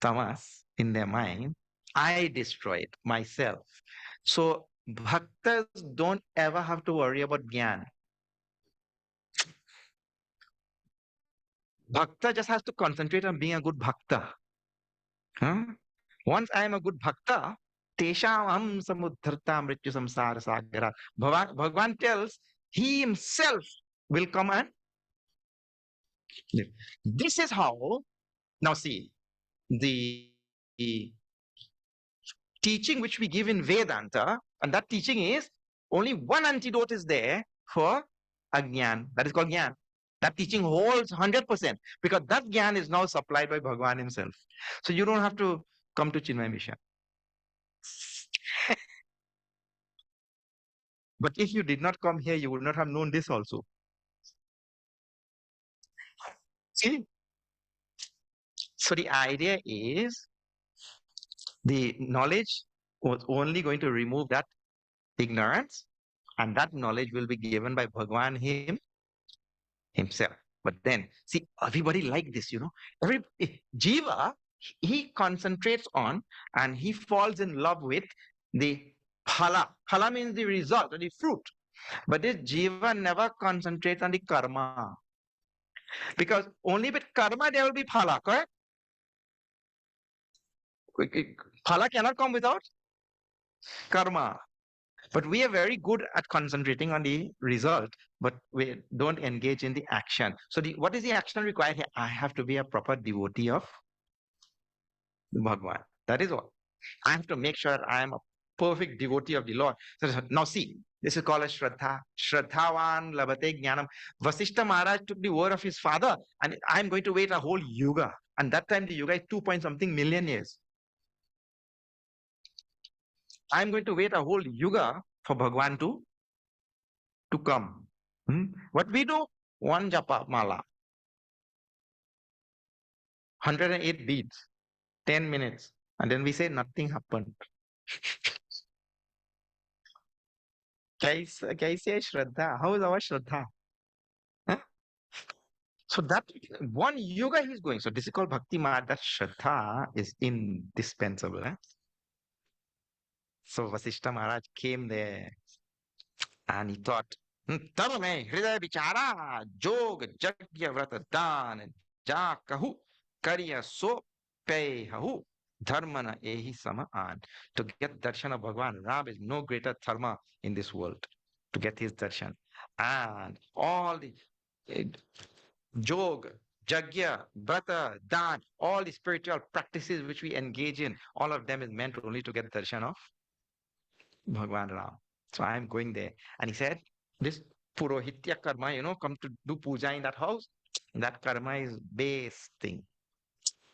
S3: tamas in their mind. I destroy it myself. So bhaktas don't ever have to worry about jnana. Bhakta just has to concentrate on being a good bhakta. Huh? Once I am a good bhakta, tesham am samudharta mrityu samsara sagara. Bhagavan tells he himself will come and live. This is how, now see, the teaching which we give in Vedanta, and that teaching is only one antidote is there for ajnan. That is called jnana. That teaching holds 100% because that jnana is now supplied by Bhagavan himself. So you don't have to come to Chinmaya Mission. But if you did not come here, you would not have known this also. See? So the idea is the knowledge was only going to remove that ignorance, and that knowledge will be given by Bhagwan himself. But then, see, everybody like this, Every Jiva, he concentrates on and he falls in love with the phala. Phala means the result or the fruit. But this Jiva never concentrates on the karma. Because only with karma there will be phala, correct? Phala cannot come without karma. But we are very good at concentrating on the result, but we don't engage in the action. So what is the action required here? I have to be a proper devotee of Bhagwan. That is all. I have to make sure I am a perfect devotee of the Lord. So now see, this is called as Shraddha. Shraddhavan labate jnanam. Vasishta Maharaj took the word of his father, and I'm going to wait a whole yuga. And that time the yuga is 2 point something million years. I'm going to wait a whole yuga for Bhagwan to come. What we do? One japa mala, 108 beads, 10 minutes, and then we say nothing happened. Kaise Shraddha? How is our Shraddha? Huh? So that one yoga he's going. So this is called Bhakti Marg. That Shraddha is indispensable. So Vasishta Maharaj came there and he thought, तब मैं हृदय विचारा जोग यज्ञ व्रत दान जा कहू करिय सो पे हहु dharma na ehi sama an. To get darshan of Bhagwan Ram is no greater dharma in this world. To get his darshan. And all the yoga, jagya, brata, dan, all the spiritual practices which we engage in, all of them is meant only to get darshan of Bhagwan Ram. So I am going there. And he said, this Purohitya karma, come to do puja in that house, that karma is base thing.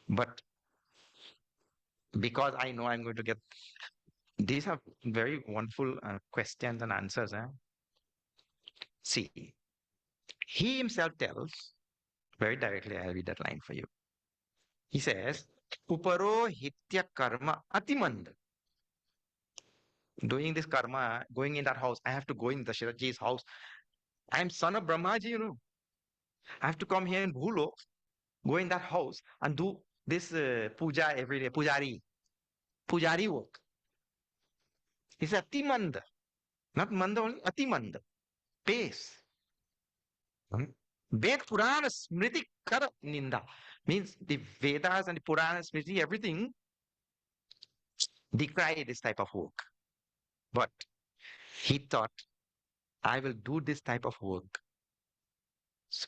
S3: But because I know I'm going to get, these are very wonderful questions and answers. See, he himself tells, very directly, I'll read that line for you. He says, Uparohitya karma atimand. Doing this karma, going in that house, I have to go in Dasharathji's house. I am son of Brahmaji, I have to come here in Bhulok, go in that house and do this puja every day, pujari work. He says atimand, not manda only, atimand, pace. Ved Purana Smriti Kara Ninda means the Vedas and the Purana Smriti, everything decry this type of work. But he thought, I will do this type of work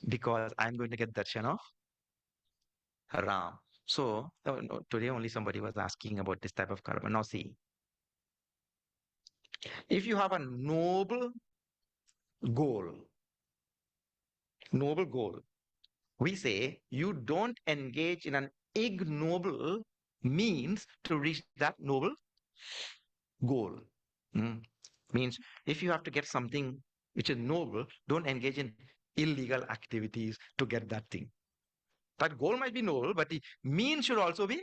S3: because I'm going to get darshan of Ram. So no, today only somebody was asking about this type of karma. Now see, if you have a goal, noble goal, we say you don't engage in an ignoble means to reach that noble goal. Means if you have to get something which is noble, don't engage in illegal activities to get that thing. That goal might be noble, but the means should also be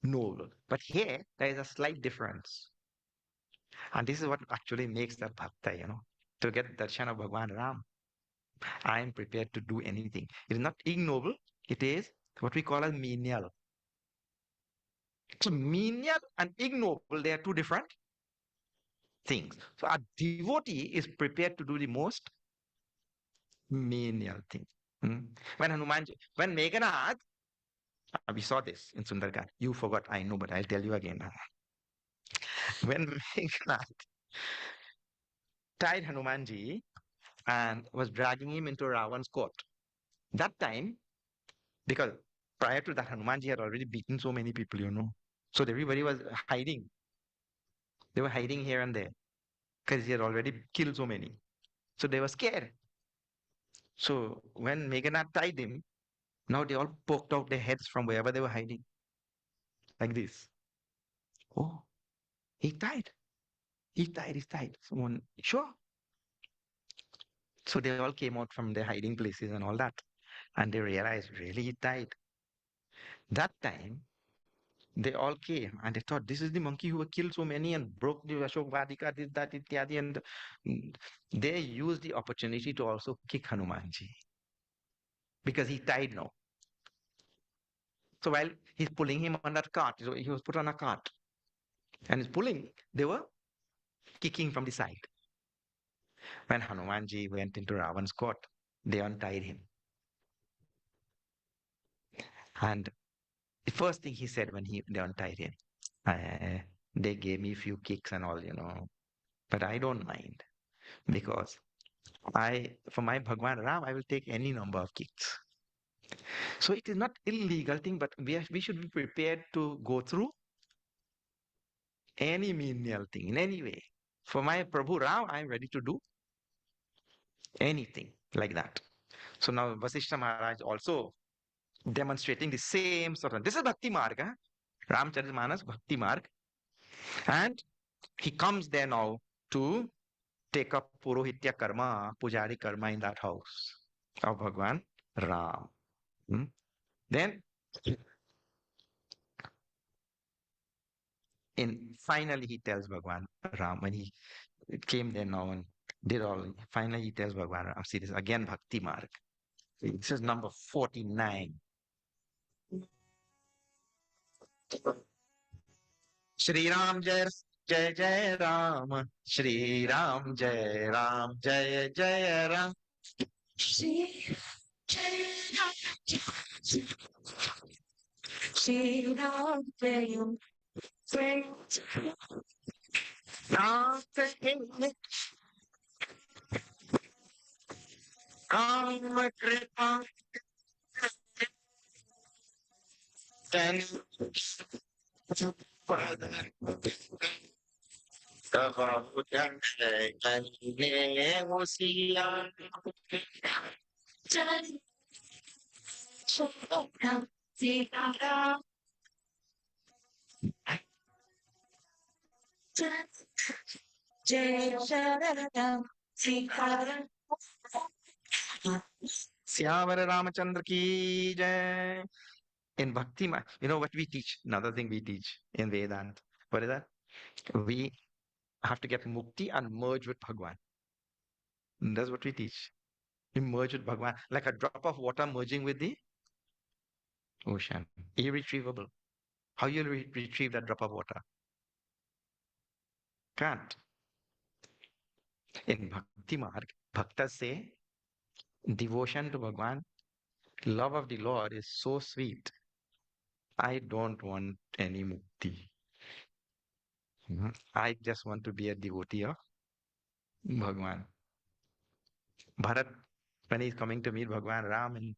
S3: noble. But here, there is a slight difference. And this is what actually makes that bhakta, to get darshan of Bhagwan Ram. I am prepared to do anything. It is not ignoble, it is what we call as menial. So menial and ignoble, they are two different things. So a devotee is prepared to do the most menial thing. When Meghanad, we saw this in Sundargad. You forgot, I know, but I'll tell you again. When Meghanad tied Hanumanji and was dragging him into Ravan's court, that time, because prior to that, Hanumanji had already beaten so many people, So everybody was hiding. They were hiding here and there because he had already killed so many. So they were scared. So when Meghanad tied him, now they all poked out their heads from wherever they were hiding. Like this. Oh, he died. He died. Someone, sure. So they all came out from their hiding places and all that. And they realized really he died. That time, they all came and they thought this is the monkey who killed so many and broke the Ashok Vadika, this, that, ityadi. And they used the opportunity to also kick Hanumanji because he died now. So while he's pulling him on that cart, so he was put on a cart and he's pulling, they were kicking from the side. When Hanumanji went into Ravan's court, they untied him. And the first thing he said when they untied him, they gave me a few kicks and all, but I don't mind because for my Bhagwan Ram, I will take any number of kicks. So it is not illegal thing, but we should be prepared to go through any menial thing in any way. For my Prabhu Ram, I am ready to do anything like that. So now Vasishtha Maharaj also demonstrating the same sort of, this is Bhakti Marga, Ramcharitmanas Bhakti Marg. And he comes there now to take up Purohitya Karma, Pujari Karma in that house of Bhagwan Ram. Then finally he tells Bhagwan Ram, when he came there now and did all, finally he tells Bhagwan Ram, see this again Bhakti Marg. This is number 49. Shri Ram Jai Jai Jai Ram, Shri Ram Jai Ram Jai Jai Ram.
S4: Shri Shri Ram Jai Jai
S3: Ram Ram Kripa Then
S4: Jai Ram Sita Ram Jai Ram Sita Ram
S3: Syamara Ramachandra ki jai. In Bhakti, you know what we teach? Another thing we teach in Vedanta. What is that? We have to get mukti and merge with Bhagwan. That's what we teach. We merge with Bhagwan, like a drop of water merging with the ocean. Irretrievable. How you retrieve that drop of water? Can't. In Bhakti Marg, Bhaktas say devotion to Bhagwan, love of the Lord is so sweet. I don't want any mukti. I just want to be a devotee of Bhagwan. Bharat, when he's coming to meet Bhagwan Ram in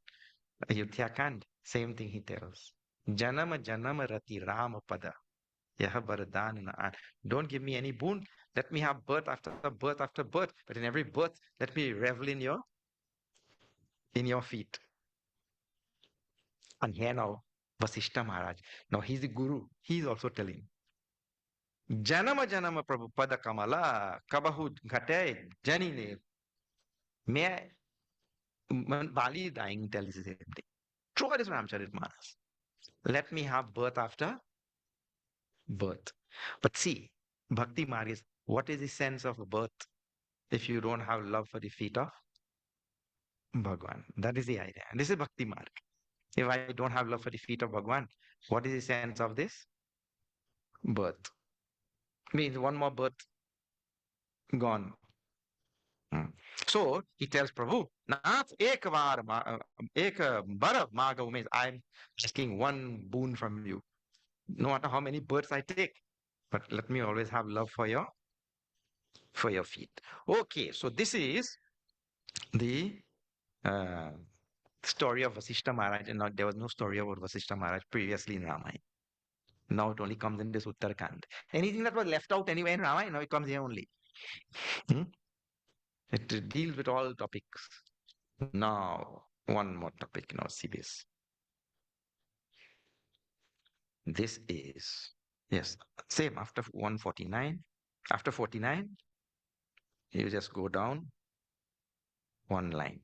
S3: Ayodhya Kand, same thing he tells. Janama Janama Rati Rama Pada. Yaha Baradan na an. Don't give me any boon. Let me have birth after birth after birth. But in every birth, let me revel in your feet. And here now, Vasishtha Maharaj. Now he's the guru. He's also telling. Janama Janama Prabhupada Kamala Kabahu Ghate Janine. May I, Bali dying tells the same thing. Throughout his Ramcharitmanas. Let me have birth after birth. But see, Bhakti Marg is, what is the sense of birth if you don't have love for the feet of Bhagwan? That is the idea. And this is Bhakti Marg. If I don't have love for the feet of Bhagwan, what is the sense of this? Birth. Means one more birth gone. So he tells Prabhu, Nath ek bara maga means I'm asking one boon from you. No matter how many births I take, but let me always have love for your feet. Okay, so this is the uh, story of Vasishtha Maharaj, and there was no story about Vasishtha Maharaj previously in Ramayana. Now it only comes in this Uttarakhand. Anything that was left out anywhere in Ramayana, now it comes here only. It deals with all topics. Now, one more topic. Now, see this. This is, yes, same after 149. After 49, you just go down one line.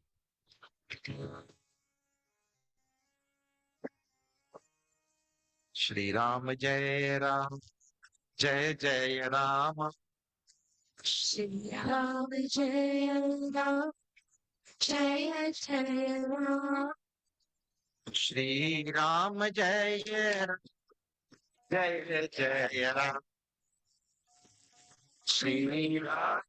S3: Shri Ram Jai Ram, Jai Jai Ram.
S4: Shri Ram Jaya Ram, Jaya Jaya Ram.
S3: Shri Ram Jai Ram, Jai Jai Ram. Shri Ram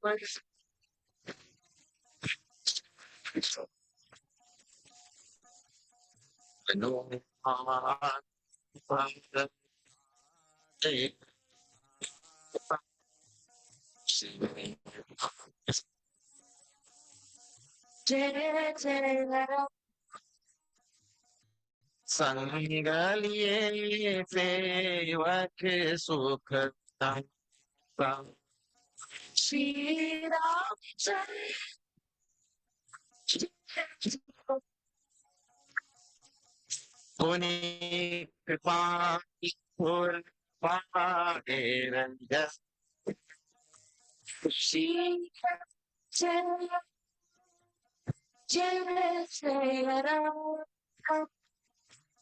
S4: Jaya Jaya Ram.
S3: संगलिए सेवक सुख
S4: Shri Ram Jaya Jaya.
S3: पुनि कृपा
S4: Shri Jaya Jaya Jaya Ram.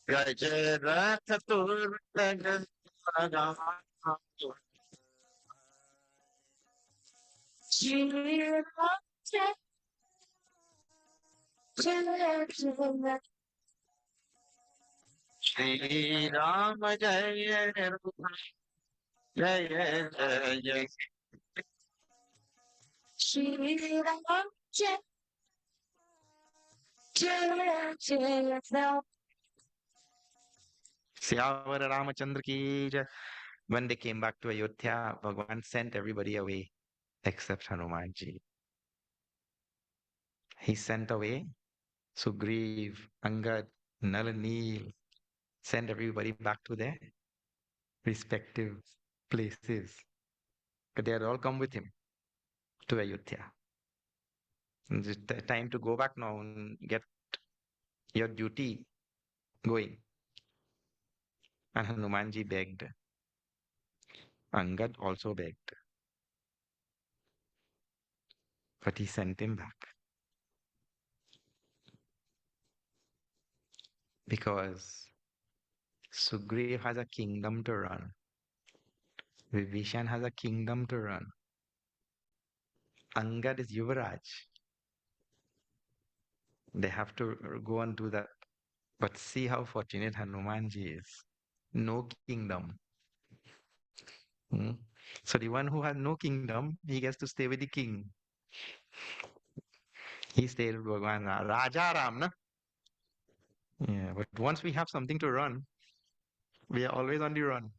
S3: गजरथ तुर
S4: Shri Ram Jaya Jaya Jaya.
S3: Shri Ram जय जय जय
S4: Shri Ram Jaya Jaya Jaya Ram.
S3: Syavara Ramachandra ki jai. When they came back to Ayodhya, Bhagavan sent everybody away except Hanumanji. He sent away Sugriv, Angad, Nal and Neel, sent everybody back to their respective places. But they had all come with him to Ayodhya. And it's time to go back now and get your duty going. And Hanumanji begged. Angad also begged. But he sent him back. Because Sugriv has a kingdom to run. Vibhishan has a kingdom to run. Angad is Yuvraj. They have to go and do that. But see how fortunate Hanumanji is. No kingdom. Hmm? So the one who has no kingdom, he gets to stay with the king. He stayed with Bhagwan Raja Ram, na? Yeah, but once we have something to run, we are always on the run.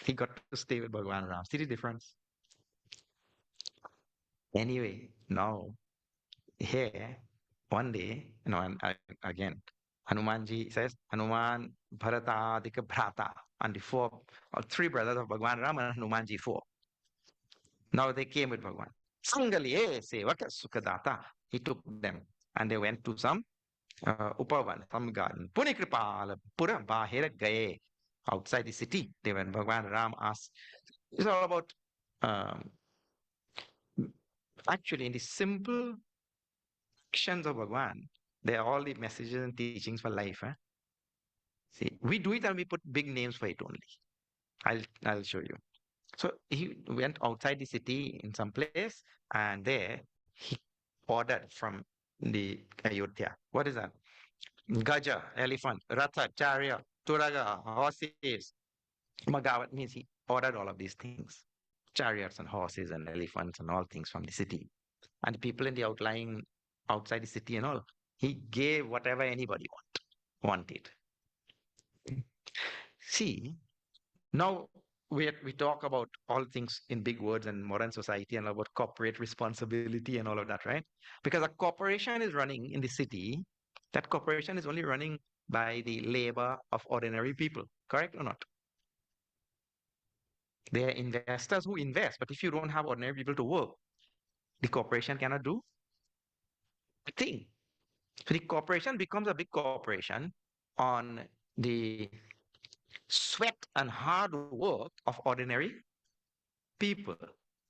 S3: He got to stay with Bhagwan Ram. See the difference? Anyway, now here, one day, and again, Hanumanji says, Hanuman, Bharata, Adika, Bhrata, and the four, or three brothers of Bhagwan Ram and Hanumanji, four. Now they came with Bhagwan. Sangaliye Sevaka Sukadata. He took them and they went to some Upavan, some garden. Punikripala, Pura Bahira Gaye. Outside the city, they went. Bhagwan Ram asked. It's all about, um, actually, in the simple actions of Bhagwan, they are all the messages and teachings for life. See, we do it and we put big names for it only. I'll show you. So he went outside the city in some place, and there he ordered from the Ayodhya. What is that? Gaja, elephant, Ratha, chariot, Turaga, horses. Magavat means he ordered all of these things. Chariots and horses and elephants and all things from the city. And the people in the outlying outside the city and all, he gave whatever anybody wanted. See, now we talk about all things in big words and modern society and about corporate responsibility and all of that, right? Because a corporation is running in the city, that corporation is only running by the labor of ordinary people, correct or not? They are investors who invest, but if you don't have ordinary people to work, the corporation cannot do a thing. So the corporation becomes a big corporation on the sweat and hard work of ordinary people,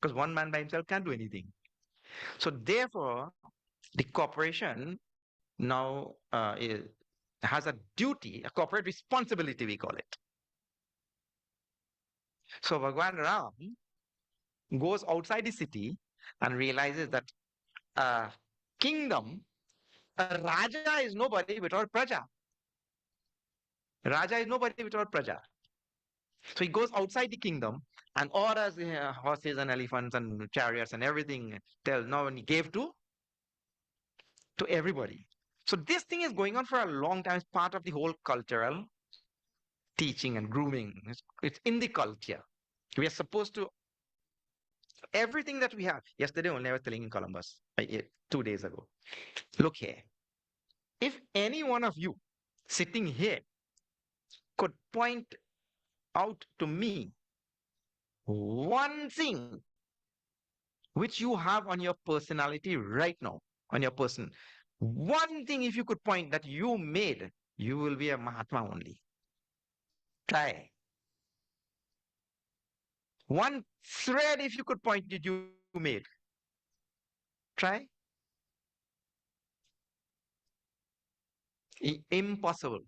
S3: because one man by himself can't do anything. So therefore, the corporation now has a duty, a corporate responsibility, we call it. So Bhagwan Ram goes outside the city and realizes that a kingdom, a Raja is nobody without Praja. Raja is nobody without Praja. So he goes outside the kingdom and orders horses and elephants and chariots and everything. Tell no, and he gave to everybody. So this thing is going on for a long time. It's part of the whole cultural teaching and grooming. It's in the culture. We are supposed to everything that we have. Yesterday only I was telling in Columbus, 2 days ago. Look here. If any one of you sitting here could point out to me one thing which you have on your personality right now, on your person, one thing if you could point that you made, you will be a Mahatma only. Try. One thread if you could point that you made. Try. Impossible.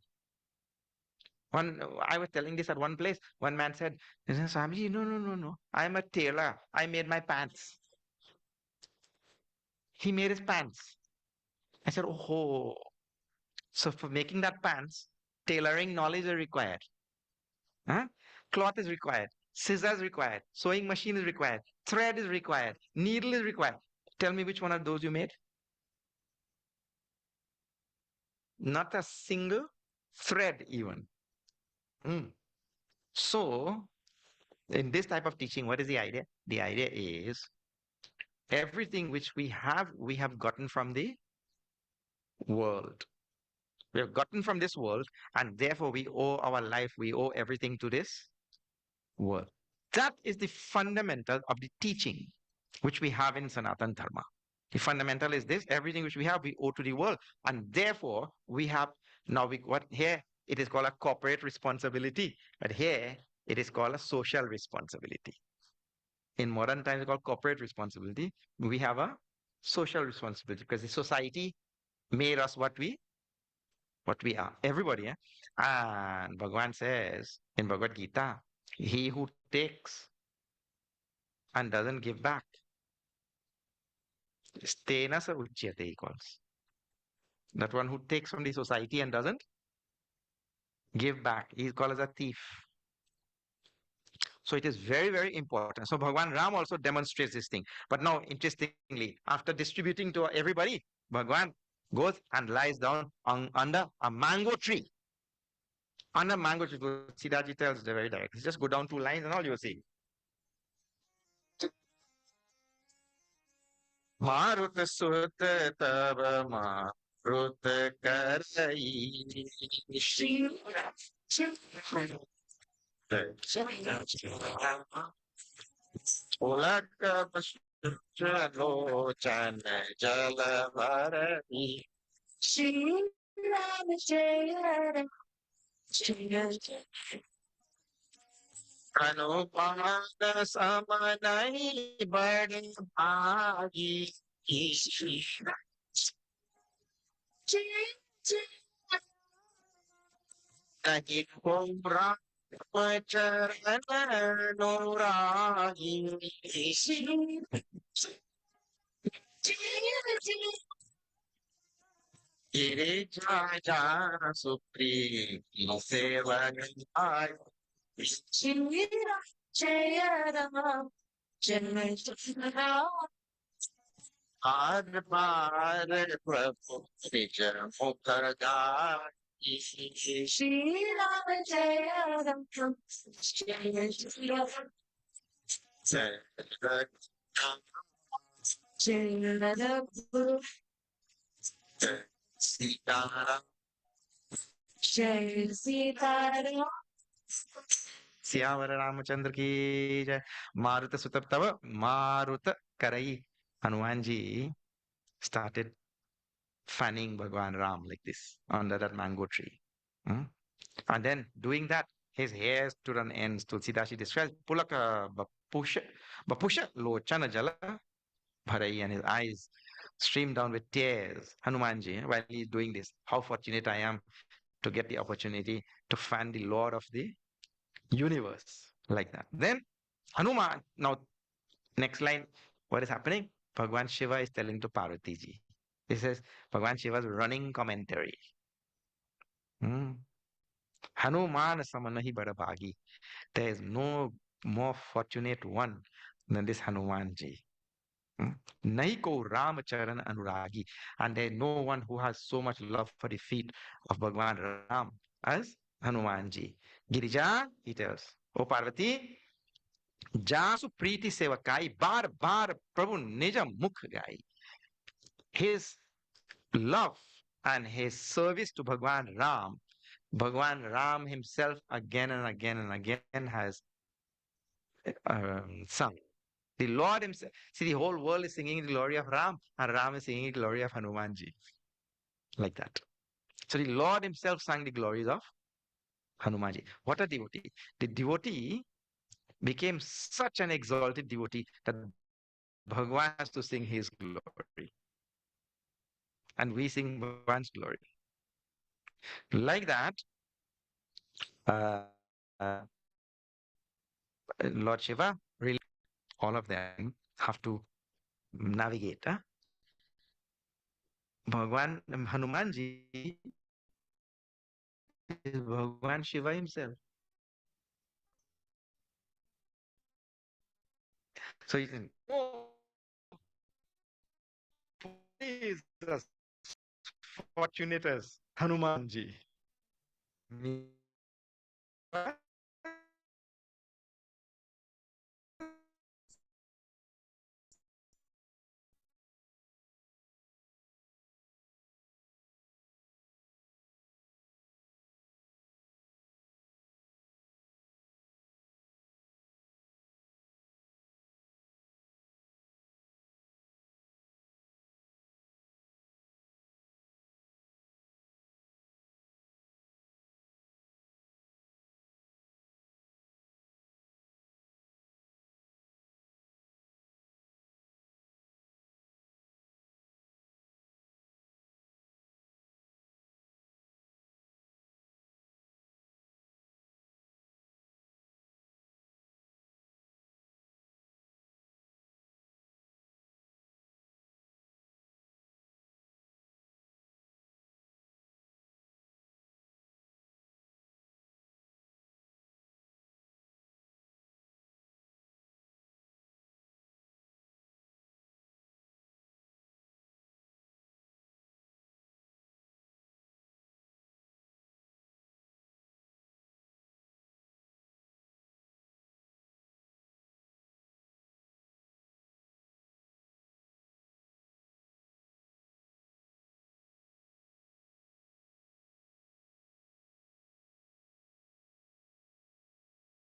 S3: I was telling this at one place. One man said, Swamiji, no, no, no, no. I'm a tailor. I made my pants. He made his pants. I said, oh, so for making that pants, tailoring knowledge is required. Huh? Cloth is required. Scissors required. Sewing machine is required. Thread is required. Needle is required. Tell me which one of those you made? Not a single thread even. Mm. So, in this type of teaching, what is the idea? The idea is everything which we have gotten from the world. We have gotten from this world, and therefore we owe our life, we owe everything to this world. That is the fundamental of the teaching which we have in Sanatana Dharma. The fundamental is this: everything which we have, we owe to the world, and therefore we have now what here it is called a corporate responsibility, but here it is called a social responsibility. In modern times, it's called corporate responsibility. We have a social responsibility because the society made us what we are. Everybody, eh? And Bhagavan says in Bhagavad Gita, he who takes and doesn't give back, stena sa uchyate, he calls. That one who takes from the society and doesn't give back, he's called as a thief. So it is very, very important. So Bhagwan Ram also demonstrates this thing. But now, interestingly, after distributing to everybody, Bhagwan goes and lies down under a mango tree. Under mango tree, Siddhaji tells very directly. Just go down 2 lines and all you'll see. Marut sut tava marut karai. Ulak locan jalavarani.
S4: Shri Ram Jaya Ram Jaya Jaya.
S3: Anupada samanai badi bhagi.
S4: Jaya Jaya.
S3: Nahi kumbra pacharan nurani.
S4: Shri Jaya Jaya.
S3: Giri jaja supri sevanai.
S4: Shri Ram Jaya Ram Jaya Jaya.
S3: Ar par prabhu nij mukhargai.
S4: Shri Ram Jaya Ram Jaya Jaya. Jaya Guru
S3: Sitaram.
S4: Jaya Sitaram.
S3: Siyavar Ramchandra की जय. मारुत सुत तव मारुत करई. Hanuman ji started fanning Bhagwan Ram like this under that mango tree. Hmm? And then doing that, his hair stood on ends. Tulsidashi describes Pulaka Bapusha Lochana Jala Bharai, and his eyes streamed down with tears. Hanumanji, while he's doing this, how fortunate I am to get the opportunity to fan the Lord of the universe like that. Then Hanuman. Now, next line, what is happening? Bhagwan Shiva is telling to Parvati ji. He says, Bhagwan Shiva's running commentary. Hmm. Hanuman samanahi badabhagi. There is no more fortunate one than this Hanuman ji. Nahi ko Ram Charan Anuragi. And there is no one who has so much love for the feet of Bhagwan Ram as Hanuman ji. Girija, he tells, O Parvati, जासु प्रीति सेवकाई बार बार प्रभु निज मुख गाई. His love and his service to Bhagwan Ram himself again and again and again has sung. The Lord himself, see, the whole world is singing the glory of Ram, and Ram is singing the glory of Hanumanji, like that. So the Lord himself sang the glories of Hanumanji. What a devotee! The devotee became such an exalted devotee that Bhagwan has to sing his glory. And we sing Bhagwan's glory. Like that, uh, Lord Shiva, really, all of them have to navigate. Bhagwan Hanumanji is Bhagwan Shiva himself. So you can, oh, please, as fortunate as Hanumanji.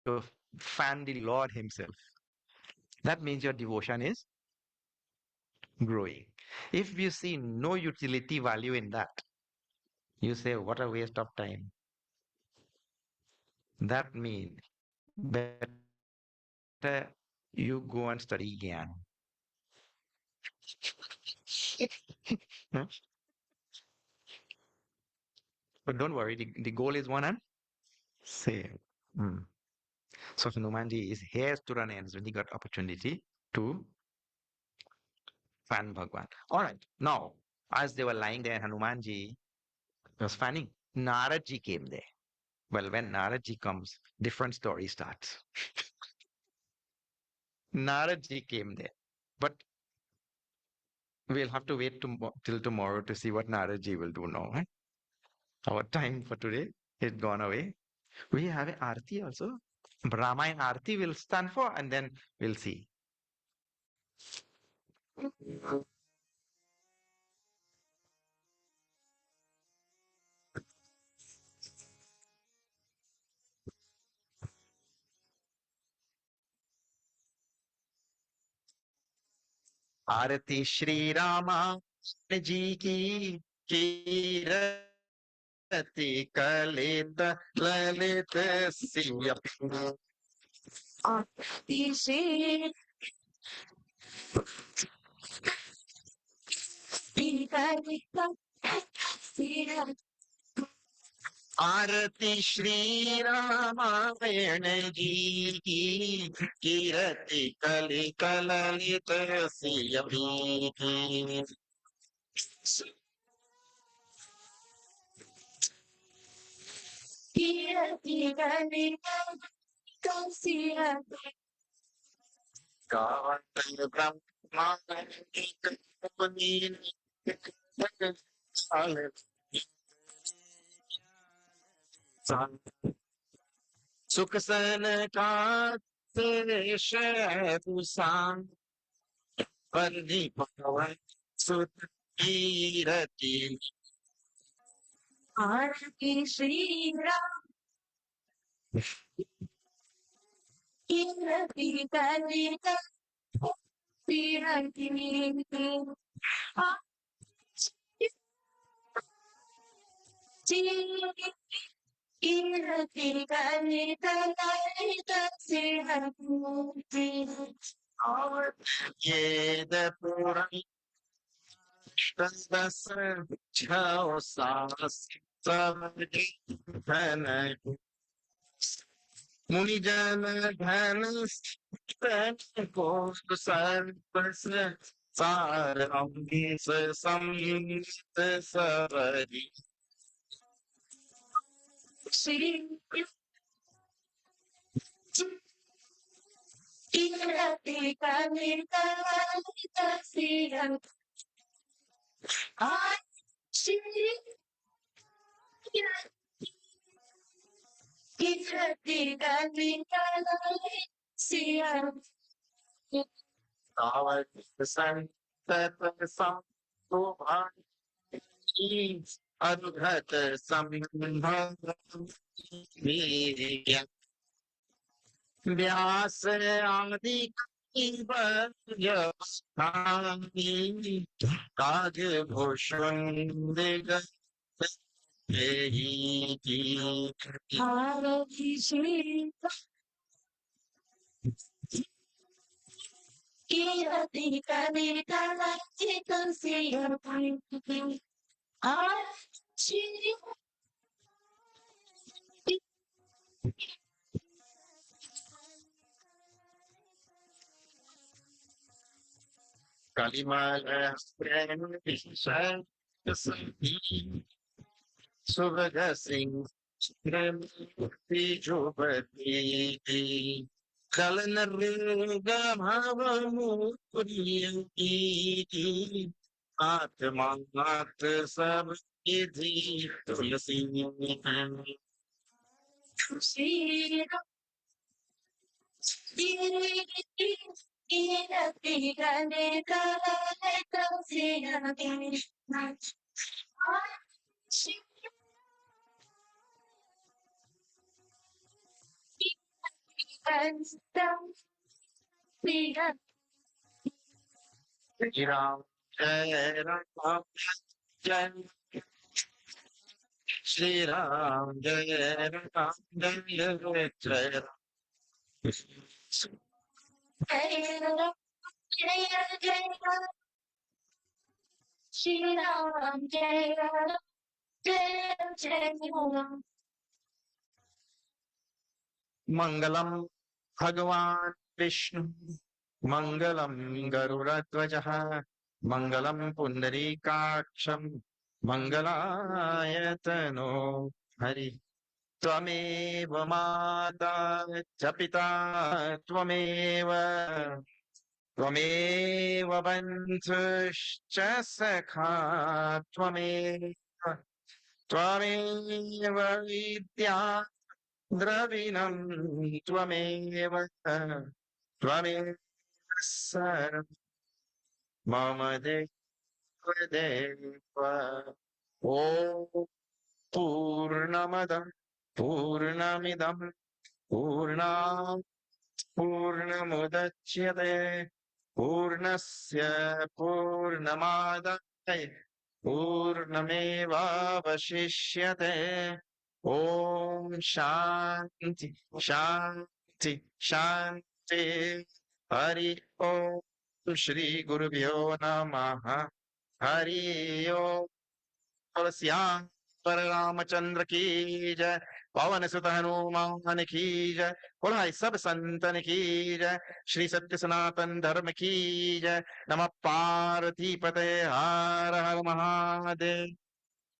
S3: To fan the Lord himself. That means your devotion is growing. If you see no utility value in that, you say, what a waste of time. That means better you go and study Gyan. Huh? But don't worry, the goal is one and same. Mm. So Hanumanji is here to run ends when he got opportunity to fan Bhagwan. All right, now, as they were lying there, Hanumanji was fanning. Naradji came there. Well, when Naradji comes, different story starts. Naradji came there. But we'll have to wait till tomorrow to see what Naradji will do now. Eh? Our time for today is gone away. We have an Aarti also. Ramayana Aarti will stand for, and then we'll see. आरती श्री रामा जी की कीरति कलित ललित सिंह
S4: आरती श्री कलित
S3: आरती श्री रामायण जी की, कीरति कलि कललित सिय की।
S4: कीरति कलि कलसिय
S3: गावत ब्रह्मांड मुनि सुख सनकातेश भूषान वंदी पवन सुत कीरति।
S4: आरती श्री राम कीरति कलि कलसिय कीरति कलि कलसिय
S3: वेद पुराण दस छौ सास सब धन मुनि जन धन तन को सर्वस सार अमृत संत सबरी।
S4: श्री कीरति कलि कलसिय श्री कीरति कलि कलसिय
S3: तावत संतत संतोभागी अनुघत संभव व्यास आदि कई काज भूषण दिगंत
S4: आरती श्री कीरति कलि कलसिय श्री
S3: कलिमल सुभग सिंह जुबती कलन मृग भव मुरी आत्मात सब विधि तुलसी।
S4: श्री कीरति कलि कलसिय
S3: श्री राम जय राम जय श्री राम जय राम जय जय राम।
S4: जय श्री राम जय जय जय राम।
S3: मंगलम भगवान विष्णु मंगलम गरुड़ध्वजः मंगलम पुंडरीकाक्षम मंगलायतनो हरि। त्वमेव माता च पिता त्वमेव त्वमेव बन्धुश्च सखा त्वमेव त्वमेव विद्या द्रविणं त्वमेव त्वमेव सर्वं मम देव। ॐ पूर्णमदं पूर्णमिदं पूर्णात् पूर्णमुदच्यते पूर्णस्य पूर्णमादाय पूर्णमेवावशिष्यते। ॐ शान्ति शान्ति शान्ति। हरि ओम श्री गुरुभ्यो नमः। हरि ओम। पर रामचंद्र की जय, पवन सुत हनुमान की जय, बोलो भाई सब संतन की जय, श्री सत्य सनातन धर्म की जय। नमः पार्वती पते, हर हर महादेव।